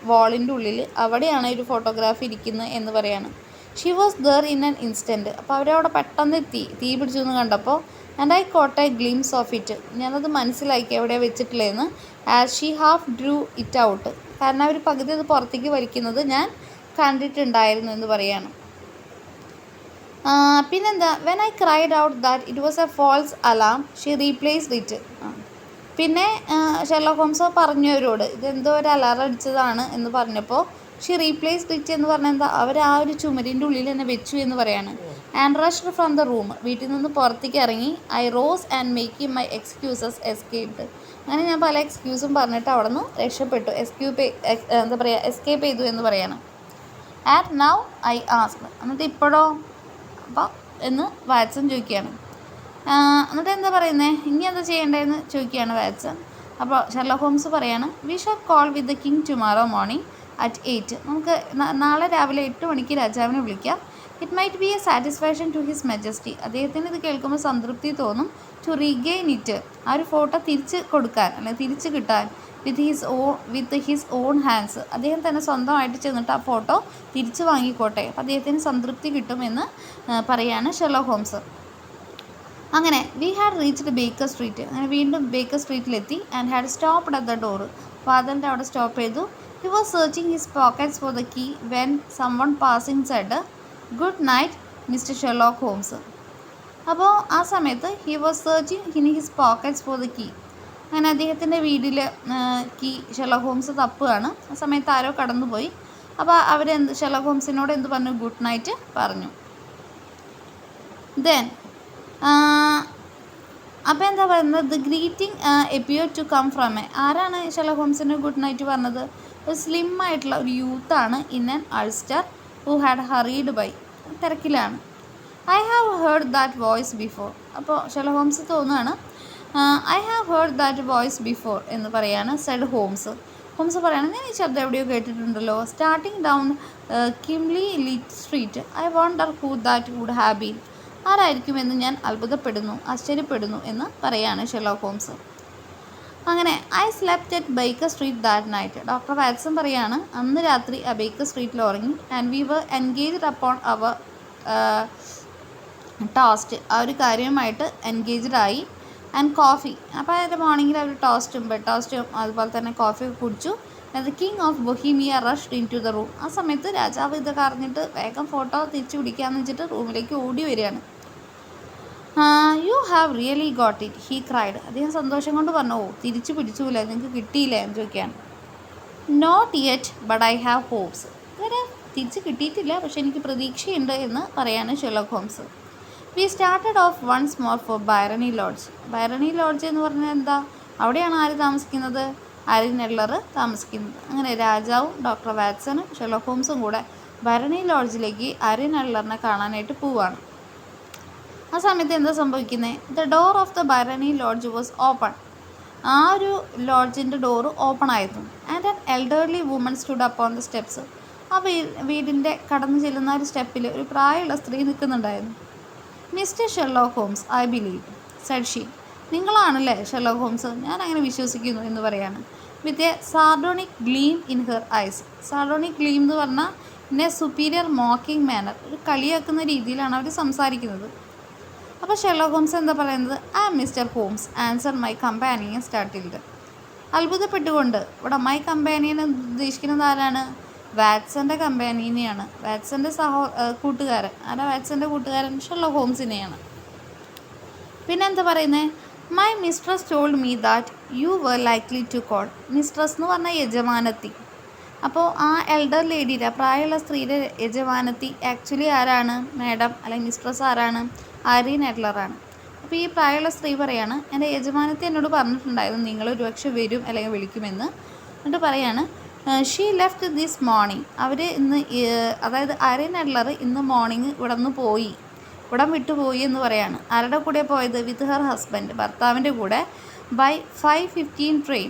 വാളിൻ്റെ ഉള്ളിൽ, അവിടെയാണ് ഒരു ഫോട്ടോഗ്രാഫ് ഇരിക്കുന്നത് എന്ന് പറയാണ്. She was there in an instant. അപ്പോൾ അവരവിടെ പെട്ടെന്ന് തീ പിടിച്ചു എന്ന് കണ്ടപ്പോൾ and I caught a glimpse of it, ഞാനത് മനസ്സിലാക്കി എവിടെയാണ് വെച്ചിട്ടില്ലെന്ന്. As she half drew it out, കാരണം അവർ പകുതി അത് പുറത്തേക്ക് വലിക്കുന്നത് ഞാൻ കണ്ടിട്ടുണ്ടായിരുന്നു എന്ന് പറയാണ്. പിന്നെന്താ, when I cried out that it was a false alarm she replaced it. പിന്നെ ഷെർലോക്ക് ഹോംസ് പറഞ്ഞു അവരോട് ഇതെന്തോ ഒരു അലാറം അടിച്ചതാണ് എന്ന് പറഞ്ഞപ്പോൾ ഷീ റീപ്ലേസ്ഡ് ഇറ്റ് എന്ന് പറഞ്ഞാൽ എന്താ, അവർ ആ ഒരു ചുമരിൻ്റെ ഉള്ളിൽ തന്നെ വെച്ചു എന്ന് പറയാണ്. And rushed from the room, വീട്ടിൽ നിന്ന് പുറത്തേക്ക് ഇറങ്ങി. I rose and making my excuses escaped, അങ്ങനെ ഞാൻ പല എക്സ്ക്യൂസും പറഞ്ഞിട്ട് അവിടെ നിന്ന് രക്ഷപ്പെട്ടു, എസ്കേപ്പ് ചെയ്തു എന്ന് പറയാണ്. ആൻഡ് നൗ ഐ ആസ്ക്ഡ്, എന്നിട്ട് ഇപ്പോഴോ അപ്പോൾ എന്ന് വാറ്റ്സൺ ചോദിക്കുകയാണ്. എന്നിട്ട് എന്താ പറയുന്നത്, ഇനി എന്താ ചെയ്യേണ്ടതെന്ന് ചോദിക്കുകയാണ് വാറ്റ്സൺ. അപ്പോൾ ഷെർലോക്ക് ഹോംസ് പറയാണ്, we shall call with the king tomorrow morning at 8, നമുക്ക് നാളെ രാവിലെ 8 മണിക്ക് രാജാവിനെ വിളിക്കാം. It might be a satisfaction to his majesty, അദ്ദേഹത്തിന് ഇത് കേൾക്കുമ്പോൾ സംതൃപ്തി തോന്നും. ടു റീഗെയിൻ ഇറ്റ്, ആ ഒരു ഫോട്ടോ തിരിച്ച് കൊടുക്കാൻ അല്ലെങ്കിൽ തിരിച്ച് കിട്ടാൻ. വിത്ത് ഹിസ് ഓൺ ഹാൻഡ്സ്, അദ്ദേഹം തന്നെ സ്വന്തമായിട്ട് ചെന്നിട്ട് ആ ഫോട്ടോ തിരിച്ച് വാങ്ങിക്കോട്ടെ, അപ്പോൾ അദ്ദേഹത്തിന് സംതൃപ്തി കിട്ടുമെന്ന് പറയാണ് ഷെർലോക്ക് ഹോംസ്. അങ്ങനെ we had reached Baker Street, അങ്ങനെ വീണ്ടും ബേക്കർ സ്ട്രീറ്റിലെത്തി. And had stopped at the door, വാതിലിൻ്റെ അവിടെ സ്റ്റോപ്പ് ചെയ്തു. He was searching his pockets for the key when some one passing said, good night mister Sherlock Holmes. അപ്പോൾ ആ സമയത്ത് he was searching in his pockets for the key. അങ്ങനെ അദ്ദേഹത്തിൻ്റെ വീട്ടിൽ കീ ഷെർലോക്ക് ഹോംസ് തപ്പുകയാണ്. ആ സമയത്ത് ആരോ കടന്നുപോയി. അപ്പോൾ ഷെർലോക്ക് ഹോംസിനോട് എന്ത് പറഞ്ഞു? ഗുഡ് നൈറ്റ് പറഞ്ഞു. ദെൻ അപ്പോൾ എന്താ പറയുന്നത്? The greeting appear to come from ആരാണ് ഷെർലോക്ക് ഹോംസിന് ഗുഡ് നൈറ്റ് പറഞ്ഞത്? ഒരു സ്ലിം ആയിട്ടുള്ള ഒരു യൂത്താണ് in an ulster who had hurried by. തിരക്കിലാണ്. I have heard that voice before. അപ്പോൾ ഷെർലോക്ക് ഹോംസ് തോന്നുകയാണ് I have heard that voice before എന്ന് പറയാണ്. സെഡ് ഹോംസ് പറയാണ്, ഞാൻ ഈ ശബ്ദം എവിടെയോ കേട്ടിട്ടുണ്ടല്ലോ. Starting down dimly lit street. I wonder who that would have been. ആരായിരിക്കുമെന്ന് ഞാൻ ആശ്ചര്യപ്പെടുന്നു എന്ന് പറയാണ് ഷെർലോക്ക് ഹോംസ്. അങ്ങനെ I slept at Baker Street that night. Doctor Watson പറയാണ്, അന്ന് രാത്രി ആ ബേക്കർ സ്ട്രീറ്റിൽ ഉറങ്ങി. And we were engaged upon our toast. ആ ഒരു കാര്യമായിട്ട് എൻഗേജ്ഡ് ആയി. And coffee. അപ്പോൾ അതിൻ്റെ മോർണിംഗിൽ അവർ ബ്രെഡ് ടോസ്റ്റും അതുപോലെ തന്നെ കോഫിയൊക്കെ കുടിച്ചു. The king of Bohemia rushed into the room. ആ സമയത്ത് രാജാവ് ഇതൊക്കെ അറിഞ്ഞിട്ട് വേഗം ഫോട്ടോ തിരിച്ചു പിടിക്കാമെന്ന് വെച്ചിട്ട് റൂമിലേക്ക് ഓടി വരികയാണ്. You have really got it, he cried. അദ്ദേഹം സന്തോഷം കൊണ്ട് പറഞ്ഞു, ഓ തിരിച്ചു പിടിച്ചൂല്ലേ, നിങ്ങൾക്ക് കിട്ടിയില്ലേ എന്ന് ചോദിക്കുകയാണ്. Not yet but I have hopes. ഇതുവരെ തിരിച്ച് കിട്ടിയിട്ടില്ല, പക്ഷെ എനിക്ക് പ്രതീക്ഷയുണ്ട് എന്ന് പറയാണ് Sherlock Holmes. We started off once more for Briony Lodge. Briony Lodge എന്ന് പറഞ്ഞാൽ എന്താ? അവിടെയാണ് ആര് താമസിക്കുന്നത്? ആരിൻ എഡ്ലർ താമസിക്കുന്നത്. അങ്ങനെ രാജാവും ഡോക്ടർ വാറ്റ്സണും ഷെർലോക്ക് ഹോംസും കൂടെ ബൈറണി ലോഡ്ജിലേക്ക് ആരിൻ എഡ്ലറിനെ കാണാനായിട്ട് പോവുകയാണ്. ആ സമയത്ത് എന്താ സംഭവിക്കുന്നത്? The door of the Briony Lodge was open. ആ ഒരു ലോഡ്ജിൻ്റെ ഡോറ് ഓപ്പൺ ആയിരുന്നു. And an elderly woman stood upon the steps. ആ വീടിൻ്റെ കടന്നു ചെല്ലുന്ന ഒരു സ്റ്റെപ്പിൽ ഒരു പ്രായമുള്ള സ്ത്രീ നിൽക്കുന്നുണ്ടായിരുന്നു. Mister Sherlock Holmes, I believe, said she. നിങ്ങളാണല്ലേ ഷെർലോക്ക് ഹോംസ്, ഞാൻ അങ്ങനെ വിശ്വസിക്കുന്നു എന്ന് പറയാണ്. With a sardonic gleam in her eyes. Sardonic gleam എന്ന് പറഞ്ഞാൽ in a superior mocking manner. ഒരു കളിയാക്കുന്ന രീതിയിലാണ് അവർ സംസാരിക്കുന്നത്. അപ്പോൾ ഷെർലോക്ക് ഹോംസ് എന്താ പറയുന്നത്? I am mister Holmes, answer my companion startled. അത്ഭുതപ്പെട്ടുകൊണ്ട് ഇവിടെ മൈ കമ്പാനിയൻ ഉദ്ദേശിക്കുന്നത് ആരാണ്? വാറ്റ്സൻ്റെ കമ്പാനിയനെയാണ്. വാറ്റ്സൻ്റെ കൂട്ടുകാരൻ. ആരാ വാറ്റ്സൻ്റെ കൂട്ടുകാരൻ? ഷെർലോക്ക് ഹോംസിനെയാണ്. പിന്നെ എന്താ പറയുന്നത്? My mistress told me that you were likely to call. Mistress എന്ന് പറഞ്ഞാൽ യജമാനത്തി. അപ്പോൾ ആ എൽഡർ ലേഡിയുടെ, പ്രായമുള്ള സ്ത്രീയുടെ യജമാനത്തി ആക്ച്വലി ആരാണ്? മാഡം അല്ലെങ്കിൽ മിസ്ട്രസ് ആരാണ്? ആരിൻ എഡ്ലറാണ്. അപ്പോൾ ഈ പ്രായമുള്ള സ്ത്രീ പറയാണ്, എൻ്റെ യജമാനത്തി എന്നോട് പറഞ്ഞിട്ടുണ്ടായിരുന്നു നിങ്ങൾ ഒരുപക്ഷെ വരും അല്ലെങ്കിൽ വിളിക്കുമെന്ന്. എന്നിട്ട് പറയാണ്, ഷീ ലെഫ്റ്റ് ദിസ് മോർണിംഗ്. അവർ ഇന്ന്, അതായത് ആരിൻ എഡ്ലർ ഇന്ന് മോർണിംഗ് ഇവിടം വിട്ടുപോയി എന്ന് പറയാണ്. ആരുടെ കൂടെ പോയത്? വിത്ത് ഹെർ ഹസ്ബൻഡ്, ഭർത്താവിൻ്റെ കൂടെ. ബൈ 5:15 ട്രെയിൻ,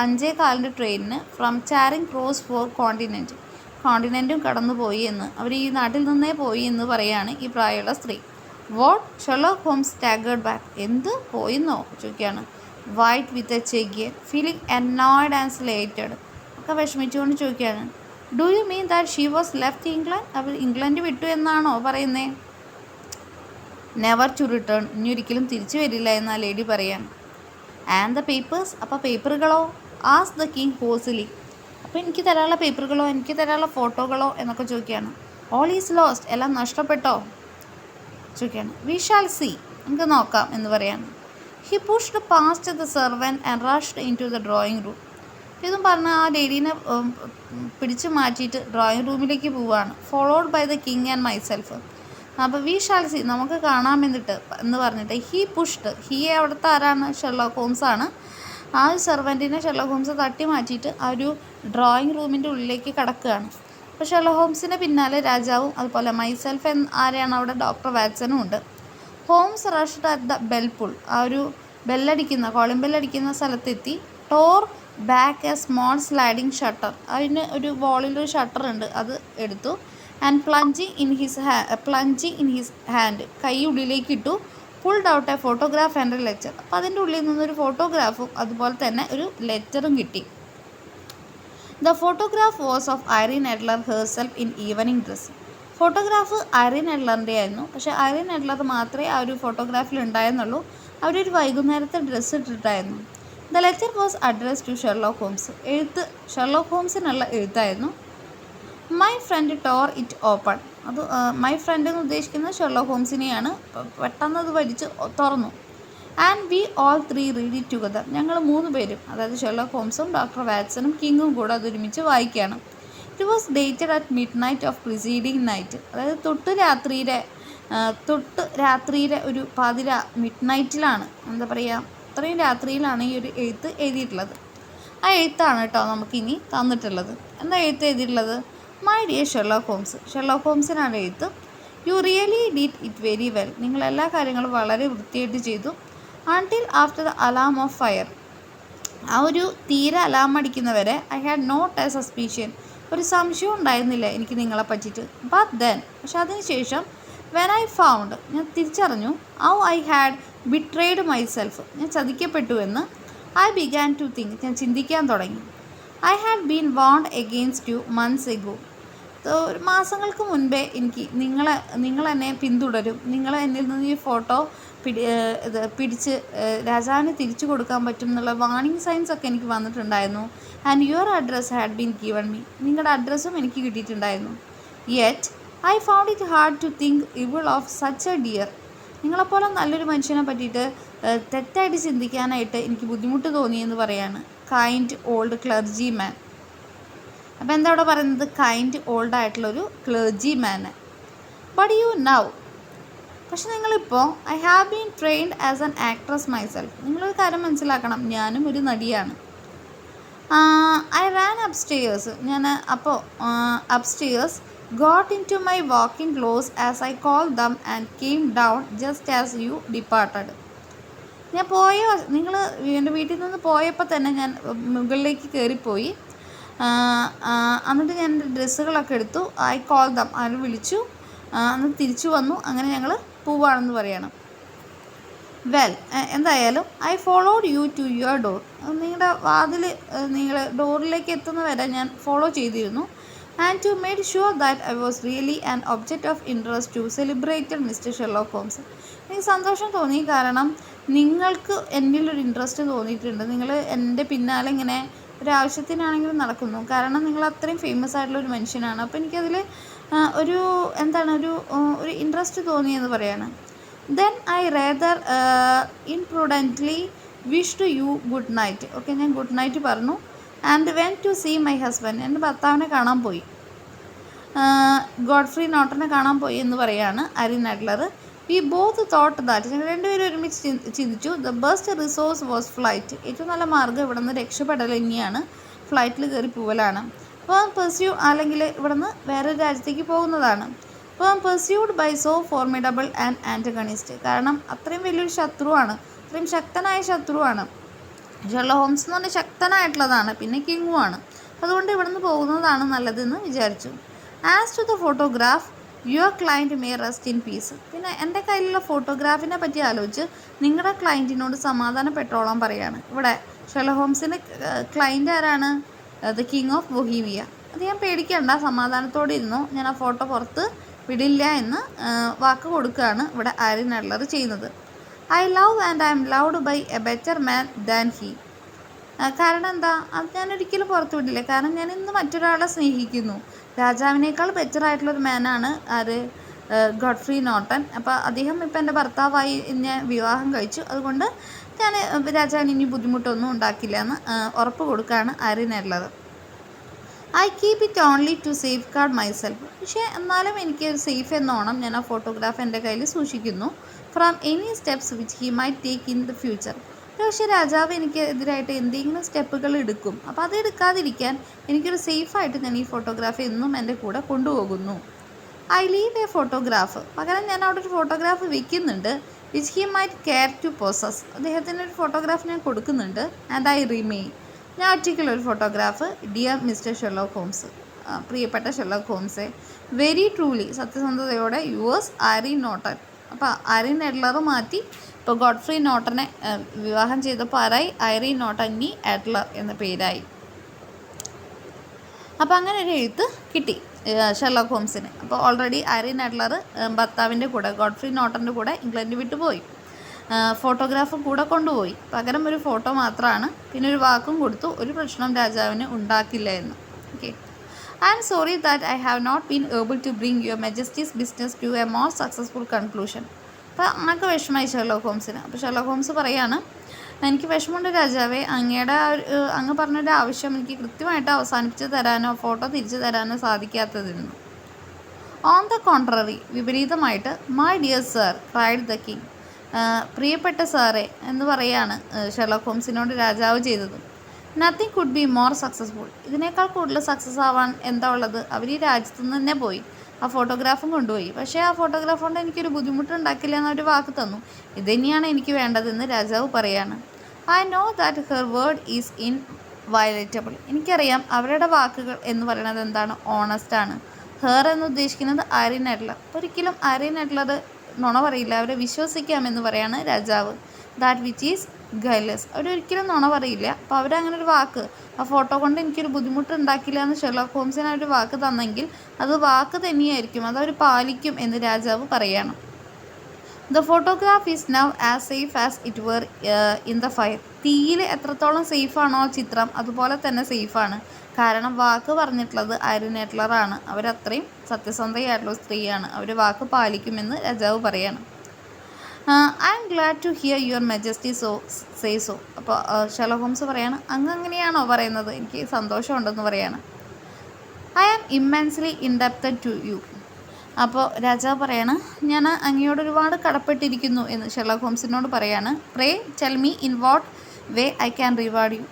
5:15 ട്രെയിനിന് ഫ്രം ചാരിങ് ക്രോസ് ഫോർ കോണ്ടിനെൻറ്റും കടന്നു പോയി എന്ന്, അവർ ഈ നാട്ടിൽ നിന്നേ പോയി എന്ന് പറയാണ് ഈ പ്രായമുള്ള സ്ത്രീ. What? Sherlock Holmes staggered back. എന്ത് പോയിന്നോ ചോദിക്കുകയാണ്. White with a chagrin, feeling annoyed and slated. ഒക്കെ വിഷമിച്ചുകൊണ്ട് ചോദിക്കുകയാണ്. Do you mean that she was left England? അവർ ഇംഗ്ലണ്ട് വിട്ടു എന്നാണോ പറയുന്നേ? നെവർ ടു റിട്ടേൺ, ഇനി ഒരിക്കലും തിരിച്ചു വരില്ല എന്ന് ആ ലേഡി പറയാണ്. ആൻഡ് ദ പേപ്പേഴ്സ്, അപ്പോൾ പേപ്പറുകളോ? As the king hoarsely. അപ്പോൾ എനിക്ക് തരാനുള്ള പേപ്പറുകളോ, എനിക്ക് തരാനുള്ള ഫോട്ടോകളോ എന്നൊക്കെ ചോദിക്കുകയാണ്. ഓൾ ഈസ് ലോസ്റ്റ്, എല്ലാം നഷ്ടപ്പെട്ടോ ചോദിക്കുകയാണ്. വി ഷാൽ സീ, നമുക്ക് നോക്കാം എന്ന് പറയാണ്. He pushed past the servant and rushed into the drawing room. ഇതും പറഞ്ഞ് ആ ലേഡീനെ പിടിച്ചു മാറ്റിയിട്ട് ഡ്രോയിങ് റൂമിലേക്ക് പോവുകയാണ്. Followed by the king and myself. അപ്പോൾ വി ഷാൽ സി, നമുക്ക് കാണാമെന്നിട്ട് എന്ന് പറഞ്ഞിട്ട് ഹീ പുഷ്ഡ്. ഹീയെ അവിടുത്തെ ആരാണ്? ഷെർലോക്ക് ഹോംസ് ആണ്. ആ ഒരു സെർവൻറ്റിനെ ഷെർലോക്ക് ഹോംസ് തട്ടി മാറ്റിയിട്ട് ആ ഒരു ഡ്രോയിങ് റൂമിൻ്റെ ഉള്ളിലേക്ക് കടക്കുകയാണ്. അപ്പോൾ ഷെർലോക്ക് ഹോംസിന് പിന്നാലെ രാജാവും അതുപോലെ മൈസെൽഫ് ആരെയാണ് അവിടെ? ഡോക്ടർ വാറ്റ്സണും ഉണ്ട്. Holmes rushed at the bellpull. ആ ഒരു കോളിംഗ് ബെല്ലടിക്കുന്ന സ്ഥലത്തെത്തി. Tore back a small sliding shutter. അതിന് ഒരു വോളിലൊരു ഷട്ടർ ഉണ്ട്, അത് എടുത്തു. And plunging in his hand, കൈ ഉള്ളിലേക്ക് ഇട്ടു. Pulled out a photograph and a letter. അപ്പോൾ അതിൻ്റെ ഉള്ളിൽ നിന്നൊരു ഫോട്ടോഗ്രാഫും അതുപോലെ തന്നെ ഒരു ലെറ്ററും കിട്ടി. The photograph was of Irene Adler herself in evening dress. Photograph Irene എഡ്ലറിൻ്റെ ആയിരുന്നു. പക്ഷേ ഐറിൻ എഡ്ലർ മാത്രമേ ആ ഒരു ഫോട്ടോഗ്രാഫിൽ ഉണ്ടായിരുന്നുള്ളൂ. അവരൊരു വൈകുന്നേരത്തെ ഡ്രസ്സ് ഇട്ടിട്ടായിരുന്നു. The letter was address to Sherlock Holmes. എഴുത്ത് ഷെർലോക്ക് ഹോംസിനുള്ള എഴുത്തായിരുന്നു. My friend tore it open. അത് മൈ ഫ്രണ്ട് എന്ന് ഉദ്ദേശിക്കുന്നത് ഷെർലോക്ക് ഹോംസിനെയാണ്. പെട്ടെന്ന് അത് വലിച്ച് തുറന്നു. And we all three read it together. ഞങ്ങൾ 3 പേരും, അതായത് ഷെർലോക്ക് ഹോംസും ഡോക്ടർ വാറ്റ്സണും കിങ്ങും കൂടെ അതൊരുമിച്ച് വായിക്കുകയാണ്. It was dated at mid knight of preceding night. അതായത് തൊട്ട് രാത്രിയിലെ ഒരു മിഡ് നൈറ്റിലാണ്, എന്താ പറയുക, അത്രയും രാത്രിയിലാണ് ഈ ഒരു എഴുത്ത് എഴുതിയിട്ടുള്ളത്. ആ എഴുത്താണ് കേട്ടോ നമുക്കിനി തന്നിട്ടുള്ളത്. എന്താ എഴുത്ത് എഴുതിയിട്ടുള്ളത്? My dear Sherlock Holmes. Sherlock ഹോംസിനാണ് എഴുത്ത്. You really did it very well. നിങ്ങൾ എല്ലാ കാര്യങ്ങളും വളരെ വൃത്തിയായിട്ട് ചെയ്തു. Until after the alarm of fire. ആ ഒരു തീരെ അലാം അടിക്കുന്നവരെ I had not a suspicion. ഒരു സംശയവും ഉണ്ടായിരുന്നില്ല എനിക്ക് നിങ്ങളെ പറ്റിയിട്ട്. ബട്ട് ദെൻ, പക്ഷെ അതിനുശേഷം വെൻ ഐ ഫൗണ്ട്, ഞാൻ തിരിച്ചറിഞ്ഞു, how I had betrayed myself, ഞാൻ ചതിക്കപ്പെട്ടു എന്ന്. ഐ ബിഗാൻ ടു തിങ്ക്, ഞാൻ ചിന്തിക്കാൻ തുടങ്ങി. I had been warned against you months ago. ഒരു മാസങ്ങൾക്ക് മുൻപേ എനിക്ക് നിങ്ങൾ എന്നെ പിന്തുടരും, നിങ്ങൾ എന്നിൽ നിന്ന് ഈ ഫോട്ടോ പിടിച്ച് രാജാവിന് തിരിച്ചു കൊടുക്കാൻ പറ്റും എന്നുള്ള വാർണിംഗ് സൈൻസ് ഒക്കെ എനിക്ക് വന്നിട്ടുണ്ടായിരുന്നു. And your address had been given me. നിങ്ങളുടെ അഡ്രസ്സും എനിക്ക് കിട്ടിയിട്ടുണ്ടായിരുന്നു. Yet I found it hard to think evil of such a dear. നിങ്ങളെപ്പോലെ നല്ലൊരു മനുഷ്യനെ പറ്റിയിട്ട് തെറ്റായിട്ട് ചിന്തിക്കാനായിട്ട് എനിക്ക് ബുദ്ധിമുട്ട് തോന്നിയെന്ന് പറയാണ് കൈൻഡ് ഓൾഡ് ക്ലർജി മാൻ. അപ്പോൾ എന്താ അവിടെ പറയുന്നത്? കൈൻഡ് ഓൾഡ് ആയിട്ടുള്ളൊരു clergyman. But you know, പക്ഷെ നിങ്ങളിപ്പോൾ I have been trained as an actress myself. നിങ്ങളൊരു കാര്യം മനസ്സിലാക്കണം, ഞാനും ഒരു നടിയാണ്. I ran upstairs. ഞാൻ അപ്പോൾ upstairs got into my walking clothes as I call them and came down just as you departed. ഞാൻ നിങ്ങൾ എൻ്റെ വീട്ടിൽ നിന്ന് പോയപ്പോൾ തന്നെ ഞാൻ മുകളിലേക്ക് കയറിപ്പോയി. എന്നിട്ട് ഞാൻ എൻ്റെ ഡ്രസ്സുകളൊക്കെ എടുത്തു. ഐ കോൾ ദം, അവർ വിളിച്ചു, എന്നിട്ട് തിരിച്ചു വന്നു. അങ്ങനെ ഞങ്ങൾ പോവാണെന്ന് പറയണം. വെൽ, എന്തായാലും I followed you to your door. നിങ്ങളുടെ നിങ്ങൾ ഡോറിലേക്ക് എത്തുന്ന വരെ ഞാൻ ഫോളോ ചെയ്തിരുന്നു. And to made sure that I was really an object of interest to celebrated mister Sherlock Holmes. എനിക്ക് സന്തോഷം തോന്നി, കാരണം നിങ്ങൾക്ക് എന്നിലൊരു ഇൻട്രസ്റ്റ് തോന്നിയിട്ടുണ്ട്. നിങ്ങൾ എൻ്റെ പിന്നാലെ ഇങ്ങനെ ഒരാവശ്യത്തിനാണെങ്കിലും നടക്കുന്നു, കാരണം നിങ്ങൾ അത്രയും ഫേമസ് ആയിട്ടുള്ള ഒരു മനുഷ്യനാണ്. അപ്പോൾ എനിക്കതിൽ ഒരു ഇൻട്രസ്റ്റ് തോന്നിയെന്ന് പറയാണ്. Then I rather imprudently wished you good night. Okay, ഞാൻ ഗുഡ് നൈറ്റ് പറഞ്ഞു. And went to see my husband. എൻ്റെ ഭർത്താവിനെ കാണാൻ പോയി, ഗോഡ്ഫ്രി നോട്ടനെ കാണാൻ പോയി എന്ന് പറയാണ് Irene Adler. We both thought that, ഞങ്ങൾ രണ്ടുപേരും ഒരുമിച്ച് ചിന്തിച്ചു, the best resource was flight. ഏറ്റവും നല്ല മാർഗ്ഗം ഇവിടെ നിന്ന് രക്ഷപ്പെടൽ തന്നെയാണ്, ഫ്ലൈറ്റിൽ കയറി പോവലാണ്. അല്ലെങ്കിൽ ഇവിടെ നിന്ന് വേറൊരു രാജ്യത്തേക്ക് പോകുന്നതാണ്. Pursued by so formidable and antagonist. കാരണം അത്രയും വലിയൊരു ശത്രുവാണ്, അത്രയും ശക്തനായ ശത്രുവാണ്. ഷെർലോക്ക് ഹോംസ് എന്ന് പറഞ്ഞാൽ ശക്തനായിട്ടുള്ളതാണ്, പിന്നെ കിങ്ങുമാണ്. അതുകൊണ്ട് ഇവിടെ നിന്ന് പോകുന്നതാണ് നല്ലതെന്ന് വിചാരിച്ചു. As to the photograph, your client may rest in peace. പിന്നെ എൻ്റെ കയ്യിലുള്ള ഫോട്ടോഗ്രാഫിനെ പറ്റി ആലോചിച്ച് നിങ്ങളുടെ ക്ലയൻറ്റിനോട് സമാധാനപ്പെട്ടോളാൻ പറയാണ്. ഇവിടെ ഷെർലോക്ക് ഹോംസിൻ്റെ ക്ലയൻറ്റ് ആരാണ്? The king of Bohemia. അത് ഞാൻ പേടിക്കണ്ട, സമാധാനത്തോടെ ഇരുന്നു, ഞാൻ ആ ഫോട്ടോ പുറത്ത് വിടില്ല എന്ന് വാക്ക് കൊടുക്കുകയാണ് ഇവിടെ അരിൻ അഡ്ലർ ചെയ്യുന്നത്. I love and I am loved by a better man than he. കാരണം എന്താ, അത് ഞാനൊരിക്കലും പുറത്തു വിടില്ല, കാരണം ഞാൻ ഇന്ന് മറ്റൊരാളെ സ്നേഹിക്കുന്നു. രാജാവിനേക്കാൾ ബെറ്ററായിട്ടുള്ളൊരു മാനാണ് ഗോഡ്ഫ്രി നോട്ടൻ. അപ്പോൾ അദ്ദേഹം ഇപ്പോൾ എൻ്റെ ഭർത്താവായി ഞാൻ വിവാഹം കഴിച്ചു, അതുകൊണ്ട് ഞാൻ രാജാവിന് ഇനി ബുദ്ധിമുട്ടൊന്നും ഉണ്ടാക്കില്ല എന്ന് ഉറപ്പ് കൊടുക്കുകയാണ് Irene Adler. I keep it only to safeguard myself. പക്ഷേ എന്നാലും എനിക്ക് ഒരു സേഫ് എന്നോണം ഞാൻ ആ ഫോട്ടോഗ്രാഫ് എൻ്റെ കയ്യിൽ സൂക്ഷിക്കുന്നു. From any steps which he might take in the future. പക്ഷേ രാജാവ് എനിക്ക് എതിരായിട്ട് എന്തെങ്കിലും സ്റ്റെപ്പുകൾ എടുക്കും, അപ്പോൾ അത് എടുക്കാതിരിക്കാൻ എനിക്കൊരു സേഫായിട്ട് ഞാൻ ഈ ഫോട്ടോഗ്രാഫ് എന്നും എൻ്റെ കൂടെ കൊണ്ടുപോകുന്നു. I leave a photograph. പകരം ഞാൻ അവിടെ ഒരു ഫോട്ടോഗ്രാഫ് വെക്കുന്നുണ്ട്. Which he might care to possess. അദ്ദേഹത്തിന് ഒരു ഫോട്ടോഗ്രാഫ് ഞാൻ കൊടുക്കുന്നുണ്ട്. And I remain. ഞാൻ ഒറ്റയ്ക്കുള്ളൊരു photograph. Dear mister Sherlock Holmes, പ്രിയപ്പെട്ട ഷെർലോക്ക് ഹോംസെ, വെരി ട്രൂലി, സത്യസന്ധതയോടെ യുവേഴ്സ് അരിൻ നോട്ടൻ. അപ്പോൾ അരിൻ അഡ്ലർ മാറ്റി ഇപ്പോൾ ഗോഡ്ഫ്രി നോട്ടനെ വിവാഹം ചെയ്തപ്പോൾ ആരായി? അരിൻ നോട്ടൻ നീ അഡ്ലർ എന്ന പേരായി. അപ്പോൾ അങ്ങനെ ഒരു എഴുത്ത് കിട്ടി ഷെർലോക്ക് ഹോംസിന്. അപ്പോൾ ഓൾറെഡി അരിൻ അഡ്ലർ ഭർത്താവിൻ്റെ കൂടെ ഗോഡ്ഫ്രി നോട്ടൻ്റെ കൂടെ ഇംഗ്ലണ്ട് വിട്ടുപോയി. ഫോട്ടോഗ്രാഫ് കൂടെ കൊണ്ടുപോയി, പകരം ഒരു ഫോട്ടോ മാത്രമാണ്. പിന്നെ ഒരു വാക്കും കൊടുത്തു, ഒരു പ്രശ്നം രാജാവിന് ഉണ്ടാക്കില്ല എന്ന്. Okay, I am sorry that I have not been able to bring your Majesty's business to a more successful conclusion. അപ്പോൾ അങ്ങക്ക് വിഷമമായി ഷെർലോക്ക് ഹോംസിന്. അപ്പോൾ ഷെർലോക്ക് ഹോംസ് പറയാണ്, എനിക്ക് വിഷമമുണ്ട് രാജാവേ, അങ്ങ് പറഞ്ഞൊരു ആവശ്യം എനിക്ക് കൃത്യമായിട്ട് അവസാനിപ്പിച്ച് തരാനോ ഫോട്ടോ തിരിച്ചു തരാനോ സാധിക്കാത്തതിരുന്നു. ഓൺ ദ കോൺട്രറി, വിപരീതമായിട്ട്, my dear sir cried the king, പ്രിയപ്പെട്ട സാറേ എന്ന് പറയാണ് ഷെർലോക്ക് ഹോംസിനോട് രാജാവ് ചെയ്തത്. Nothing could be more successful, ഇതിനേക്കാൾ കൂടുതൽ സക്സസ് ആവാൻ എന്താ ഉള്ളത്? അവർ ഈ രാജ്യത്തു നിന്ന് തന്നെ പോയി, ആ ഫോട്ടോഗ്രാഫും കൊണ്ടുപോയി. പക്ഷേ ആ ഫോട്ടോഗ്രാഫ് കൊണ്ട് എനിക്കൊരു ബുദ്ധിമുട്ടുണ്ടാക്കില്ല എന്നൊരു വാക്ക് തന്നു. ഇതുതന്നെയാണ് എനിക്ക് വേണ്ടതെന്ന് രാജാവ് പറയാണ്. I know that her word is ഇൻ വയലേറ്റബിൾ, എനിക്കറിയാം അവരുടെ വാക്കുകൾ എന്ന് പറയുന്നത് എന്താണ്, ഓണസ്റ്റാണ്. ഹെർ എന്ന് ഉദ്ദേശിക്കുന്നത് ഐറിൻ എഡ്ലർ. ഒരിക്കലും ഐറിൻ എഡ്ലർ നുണ പറയില്ല, അവരെ വിശ്വസിക്കാമെന്ന് പറയാണ് രാജാവ്. ദാറ്റ് വിച്ച് ഈസ് ഗൈലെസ്, അവരൊരിക്കലും നുണ പറയില്ല. അപ്പോൾ അവരങ്ങനെ ഒരു വാക്ക്, ആ ഫോട്ടോ കൊണ്ട് എനിക്കൊരു ബുദ്ധിമുട്ട് ഉണ്ടാക്കില്ല എന്ന് ഷെർലോക്ക് ഹോംസിന് ഒരു വാക്ക് തന്നെങ്കിൽ അത് വാക്ക് തന്നെയായിരിക്കും, അതവർ പാലിക്കും എന്ന് രാജാവ് പറയണം. The photograph is now as safe as it were in the fire, തീയിൽ എത്രത്തോളം സേഫാണോ ചിത്രം അതുപോലെ തന്നെ സേഫാണ്. കാരണം വാക്ക് പറഞ്ഞിട്ടുള്ളത് ഐറിൻ എഡ്ലറാണ്, അവരത്രയും സത്യസന്ധയായിട്ടുള്ള സ്ത്രീയാണ്, അവർ വാക്ക് പാലിക്കുമെന്ന് രാജാവ് പറയണം. I am glad to hear your majesty say so. അപ്പോൾ ഷെർലോക്ക് ഹോംസ് പറയാണ്, അങ്ങനെയാണോ പറയുന്നത്, എനിക്ക് സന്തോഷമുണ്ടെന്ന് പറയാണ്. I am immensely indebted to you. അപ്പോൾ രാജാവ് പറയാണ്, ഞാൻ അങ്ങയോട് ഒരുപാട് കടപ്പെട്ടിരിക്കുന്നു എന്ന് ഷെർലോക്ക് ഹോംസിനോട് പറയാണ്. Pray tell me in what way I can reward you,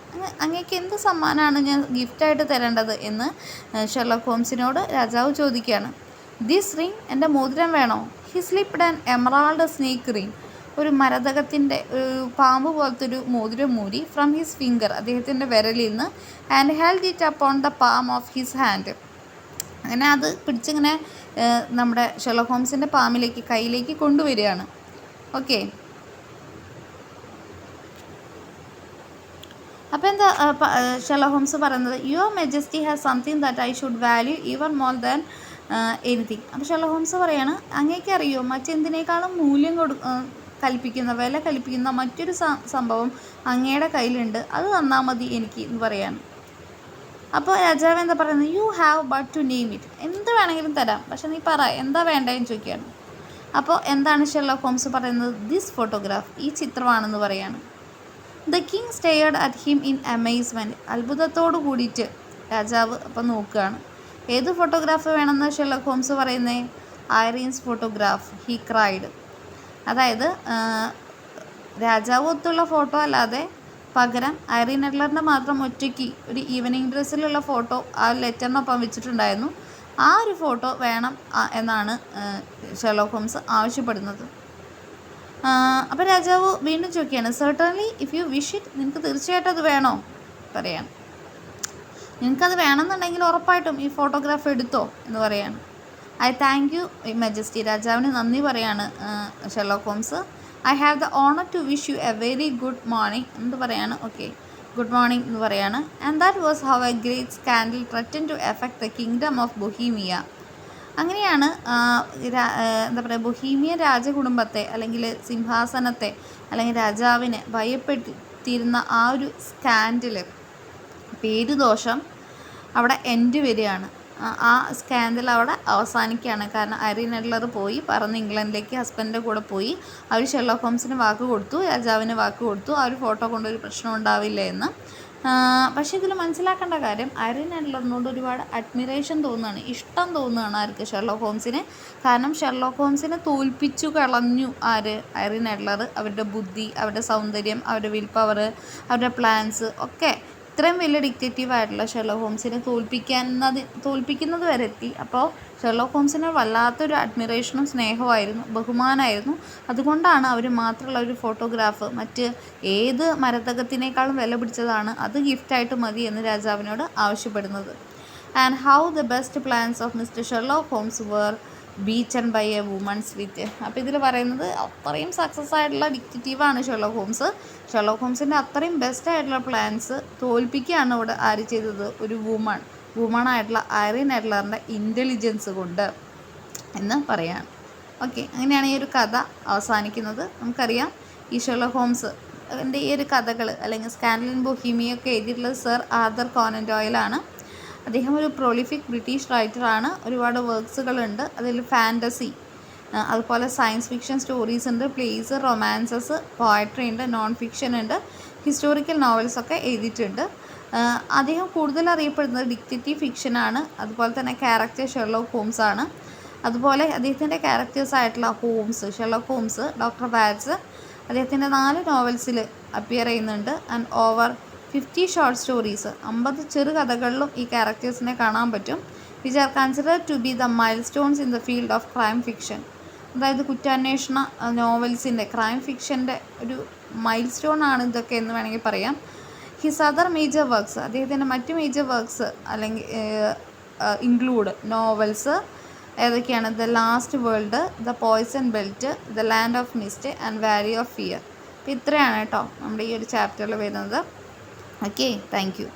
അങ്ങേക്ക് എന്ത് സമ്മാനമാണ് ഞാൻ ഗിഫ്റ്റായിട്ട് തരേണ്ടത് എന്ന് ഷെർലോക്ക് ഹോംസിനോട് രാജാവ് ചോദിക്കുകയാണ്. ദിസ് റിംഗ്, എൻ്റെ മോതിരം വേണോ? He slipped an emerald snake ring, ഒരു മരതകത്തിൻ്റെ ഒരു പാമ്പ് പോലത്തെ ഒരു മോതിരം മൂരി ഫ്രം ഹിസ് ഫിംഗർ, അദ്ദേഹത്തിൻ്റെ വിരലിൽ നിന്ന്, and held it upon the palm of his hand. അങ്ങനെ അത് പിടിച്ചിങ്ങനെ നമ്മുടെ ഷെർലോക്ക് ഹോംസിൻ്റെ കയ്യിലേക്ക് കൊണ്ടുവരികയാണ്. ഓക്കെ, അപ്പോൾ എന്താ ഷെർലോക്ക് ഹോംസ് പറയുന്നത്, your majesty has something that I should value even more than anything. അപ്പോൾ ഷെർലോക്ക് ഹോംസ് പറയാണ്, അങ്ങേക്ക് അറിയോ മറ്റെന്തിനേക്കാളും മൂല്യം കൽപ്പിക്കുന്ന വില കൽപ്പിക്കുന്ന മറ്റൊരു സംഭവം അങ്ങയുടെ കയ്യിലുണ്ട്, അത് തന്നാൽ മതി എനിക്ക് എന്ന് പറയാണ്. അപ്പോൾ രാജാവ് എന്താ പറയുന്നത്, you have but to name it, എന്ത് വേണമെങ്കിലും തരാം, പക്ഷെ നീ പറ എന്താ വേണ്ടതെന്ന് ചോദിക്കുകയാണ്. അപ്പോൾ എന്താണ് ഷെർലോക്ക് ഹോംസ് പറയുന്നത്, ദിസ് ഫോട്ടോഗ്രാഫ്, ഈ ചിത്രമാണെന്ന് പറയാണ്. The king stared at him in amazement, അത്ഭുതത്തോട് കൂടിയിട്ട് രാജാവ് അപ്പം നോക്കുകയാണ്. ഏത് ഫോട്ടോഗ്രാഫ് വേണമെന്ന് ഷെർലോക്ക് ഹോംസ് പറയുന്നത്, ഐറീൻസ് ഫോട്ടോഗ്രാഫ്. ഹി ക്രൈഡ്, അതായത് രാജാവ് ഒത്തുള്ള ഫോട്ടോ അല്ലാതെ പകരം ഐറിൻ എഡ്ലറിൻ്റെ മാത്രം ഒറ്റയ്ക്ക് ഒരു ഈവനിങ് ഡ്രസ്സിലുള്ള ഫോട്ടോ ആ ലെറ്ററിനൊപ്പം വെച്ചിട്ടുണ്ടായിരുന്നു, ആ ഒരു ഫോട്ടോ വേണം എന്നാണ് ഷെർലോക്ക് ഹോംസ് ആവശ്യപ്പെടുന്നത്. അപ്പോൾ രാജാവ് വീണ്ടും ചോദിക്കുകയാണ്, certainly if you wish it, നിനക്ക് തീർച്ചയായിട്ടും അത് വേണോ പറയാൻ, നിനക്കത് വേണമെന്നുണ്ടെങ്കിൽ ഉറപ്പായിട്ടും ഈ ഫോട്ടോഗ്രാഫ് എടുത്തോ എന്ന് പറയാണ്. ഐ താങ്ക് യു മെജസ്റ്റി, രാജാവിന് നന്ദി പറയാണ് Sherlock Holmes. I have the honour to wish you a very good morning എന്ന് പറയാണ്. ഓക്കെ, ഗുഡ് മോർണിംഗ് എന്ന് പറയാണ്. And that was how a great scandal threatened to affect the kingdom of Bohemia. അങ്ങനെയാണ് എന്താ പറയുക, ബൊഹീമിയൻ രാജകുടുംബത്തെ അല്ലെങ്കിൽ സിംഹാസനത്തെ അല്ലെങ്കിൽ രാജാവിനെ ഭയപ്പെട്ടിരുന്ന ആ ഒരു സ്കാൻഡൽ, പേരുദോഷം അവിടെ എൻഡ് വരികയാണ്. ആ സ്കാൻഡൽ അവിടെ അവസാനിക്കുകയാണ്. കാരണം ഐറിൻ എഡ്ലർ പോയി പറന്ന് ഇംഗ്ലണ്ടിലേക്ക് ഹസ്ബൻഡിൻ്റെ കൂടെ പോയി. അവർ ഷെർലോക്ക് ഹോംസിന് വാക്ക് കൊടുത്തു, രാജാവിന് വാക്ക് കൊടുത്തു, ആ ഒരു ഫോട്ടോ കൊണ്ടൊരു പ്രശ്നം ഉണ്ടാവില്ല എന്ന്. പക്ഷേ ഇതിൽ മനസ്സിലാക്കേണ്ട കാര്യം, ഐറിൻ എഡ്ലറിനോട് ഒരുപാട് അഡ്മിറേഷൻ തോന്നുകയാണ്, ഇഷ്ടം തോന്നുകയാണ് ആർക്ക്, ഷെർലോക്ക് ഹോംസിന്. കാരണം ഷെർലോക്ക് ഹോംസിനെ തോൽപ്പിച്ചു കളഞ്ഞു ആര്, ഐറിൻ എഡ്ലർ. അവരുടെ ബുദ്ധി, അവരുടെ സൗന്ദര്യം, അവരുടെ വിൽ പവർ, അവരുടെ പ്ലാൻസ് ഒക്കെ ഇത്രയും വലിയ ഡിക്റ്റേറ്റീവായിട്ടുള്ള ഷെർലോക്ക് ഹോംസിനെ തോൽപ്പിക്കുന്നത് വരെ എത്തി. അപ്പോൾ ഷെർലോക്ക് ഹോംസിന് വല്ലാത്തൊരു അഡ്മിറേഷനും സ്നേഹമായിരുന്നു, ബഹുമാനമായിരുന്നു. അതുകൊണ്ടാണ് അവർ മാത്രമുള്ള ഒരു ഫോട്ടോഗ്രാഫ് മറ്റ് ഏത് മരതകത്തിനേക്കാളും വില പിടിച്ചതാണ്, അത് ഗിഫ്റ്റായിട്ട് മതി എന്ന് രാജാവിനോട് ആവശ്യപ്പെടുന്നത്. And how the best plans of mister Sherlock Holmes were beaten by a woman's wit. അപ്പോൾ ഇതിൽ പറയുന്നത് അത്രയും സക്സസ് ആയിട്ടുള്ള ഡിക്റ്റേറ്റീവാണ് ഷെർലോക്ക് ഹോംസ്. ഷെർലോക്ക് ഹോംസിൻ്റെ അത്രയും ബെസ്റ്റ് ആയിട്ടുള്ള പ്ലാൻസ് തോൽപ്പിക്കുകയാണ് ഇവിടെ ആര് ചെയ്തത്, ഒരു വുമണായിട്ടുള്ള ഐറിൻ എഡ്ലറിൻ്റെ ഇൻ്റലിജൻസ് കൊണ്ട് എന്ന് പറയാം. ഓക്കെ, അങ്ങനെയാണ് ഈ ഒരു കഥ അവസാനിക്കുന്നത്. നമുക്കറിയാം ഈ ഷെർലോക്ക് ഹോംസ് ഈ ഒരു കഥകൾ അല്ലെങ്കിൽ സ്കാൻഡൽ ഇൻ ബൊഹീമിയ ഒക്കെ എഴുതിയിട്ടുള്ളത് സർ ആർതർ കോനൻ ഡോയിലാണ്. അദ്ദേഹം ഒരു പ്രൊളിഫിക് ബ്രിട്ടീഷ് റൈറ്ററാണ്. ഒരുപാട് വർക്ക്സുകളുണ്ട്. അതിൽ ഫാൻറ്റസി, അതുപോലെ സയൻസ് ഫിക്ഷൻ സ്റ്റോറീസ് ഉണ്ട്, പ്ലേസ്, റൊമാൻസസ്, പോയട്രി ഉണ്ട്, നോൺ ഫിക്ഷൻ ഉണ്ട്, ഹിസ്റ്റോറിക്കൽ നോവൽസൊക്കെ എഴുതിയിട്ടുണ്ട്. അദ്ദേഹം കൂടുതൽ അറിയപ്പെടുന്നത് ഡിറ്റക്റ്റീവ് ഫിക്ഷനാണ്. അതുപോലെ തന്നെ ക്യാരക്ടർ ഷെർലോക്ക് ഹോംസ് ആണ്. അതുപോലെ അദ്ദേഹത്തിൻ്റെ ക്യാരക്ടേഴ്സായിട്ടുള്ള ഷെർലോക്ക് ഹോംസ്, ഡോക്ടർ വാറ്റ്സ് അദ്ദേഹത്തിൻ്റെ 4 നോവൽസിൽ അപ്പിയർ ചെയ്യുന്നുണ്ട്. ആൻഡ് ഓവർ 50 ഷോർട്ട് സ്റ്റോറീസ്, 50 ചെറുകഥകളിലും ഈ ക്യാരക്ടേഴ്സിനെ കാണാൻ പറ്റും. Which are considered to be the milestones in the field of crime fiction. അതായത് കുറ്റാന്വേഷണ നോവൽസിൻ്റെ, ക്രൈം ഫിക്ഷൻ്റെ ഒരു മൈൽ സ്റ്റോൺ ആണ് ഇതൊക്കെ എന്ന് വേണമെങ്കിൽ പറയാം. ഹിസ് അതർ മേജർ വർക്ക്സ്, അദ്ദേഹത്തിൻ്റെ മറ്റ് മേജർ വർക്ക്സ് അല്ലെങ്കിൽ ഇൻക്ലൂഡ് നോവൽസ് ഏതൊക്കെയാണ്? The last world, the poison belt, the land of mist and Valley of fear. അപ്പോൾ ഇത്രയാണ് കേട്ടോ നമ്മുടെ ഈ ഒരു ചാപ്റ്ററിൽ വരുന്നത്. Okay, thank you.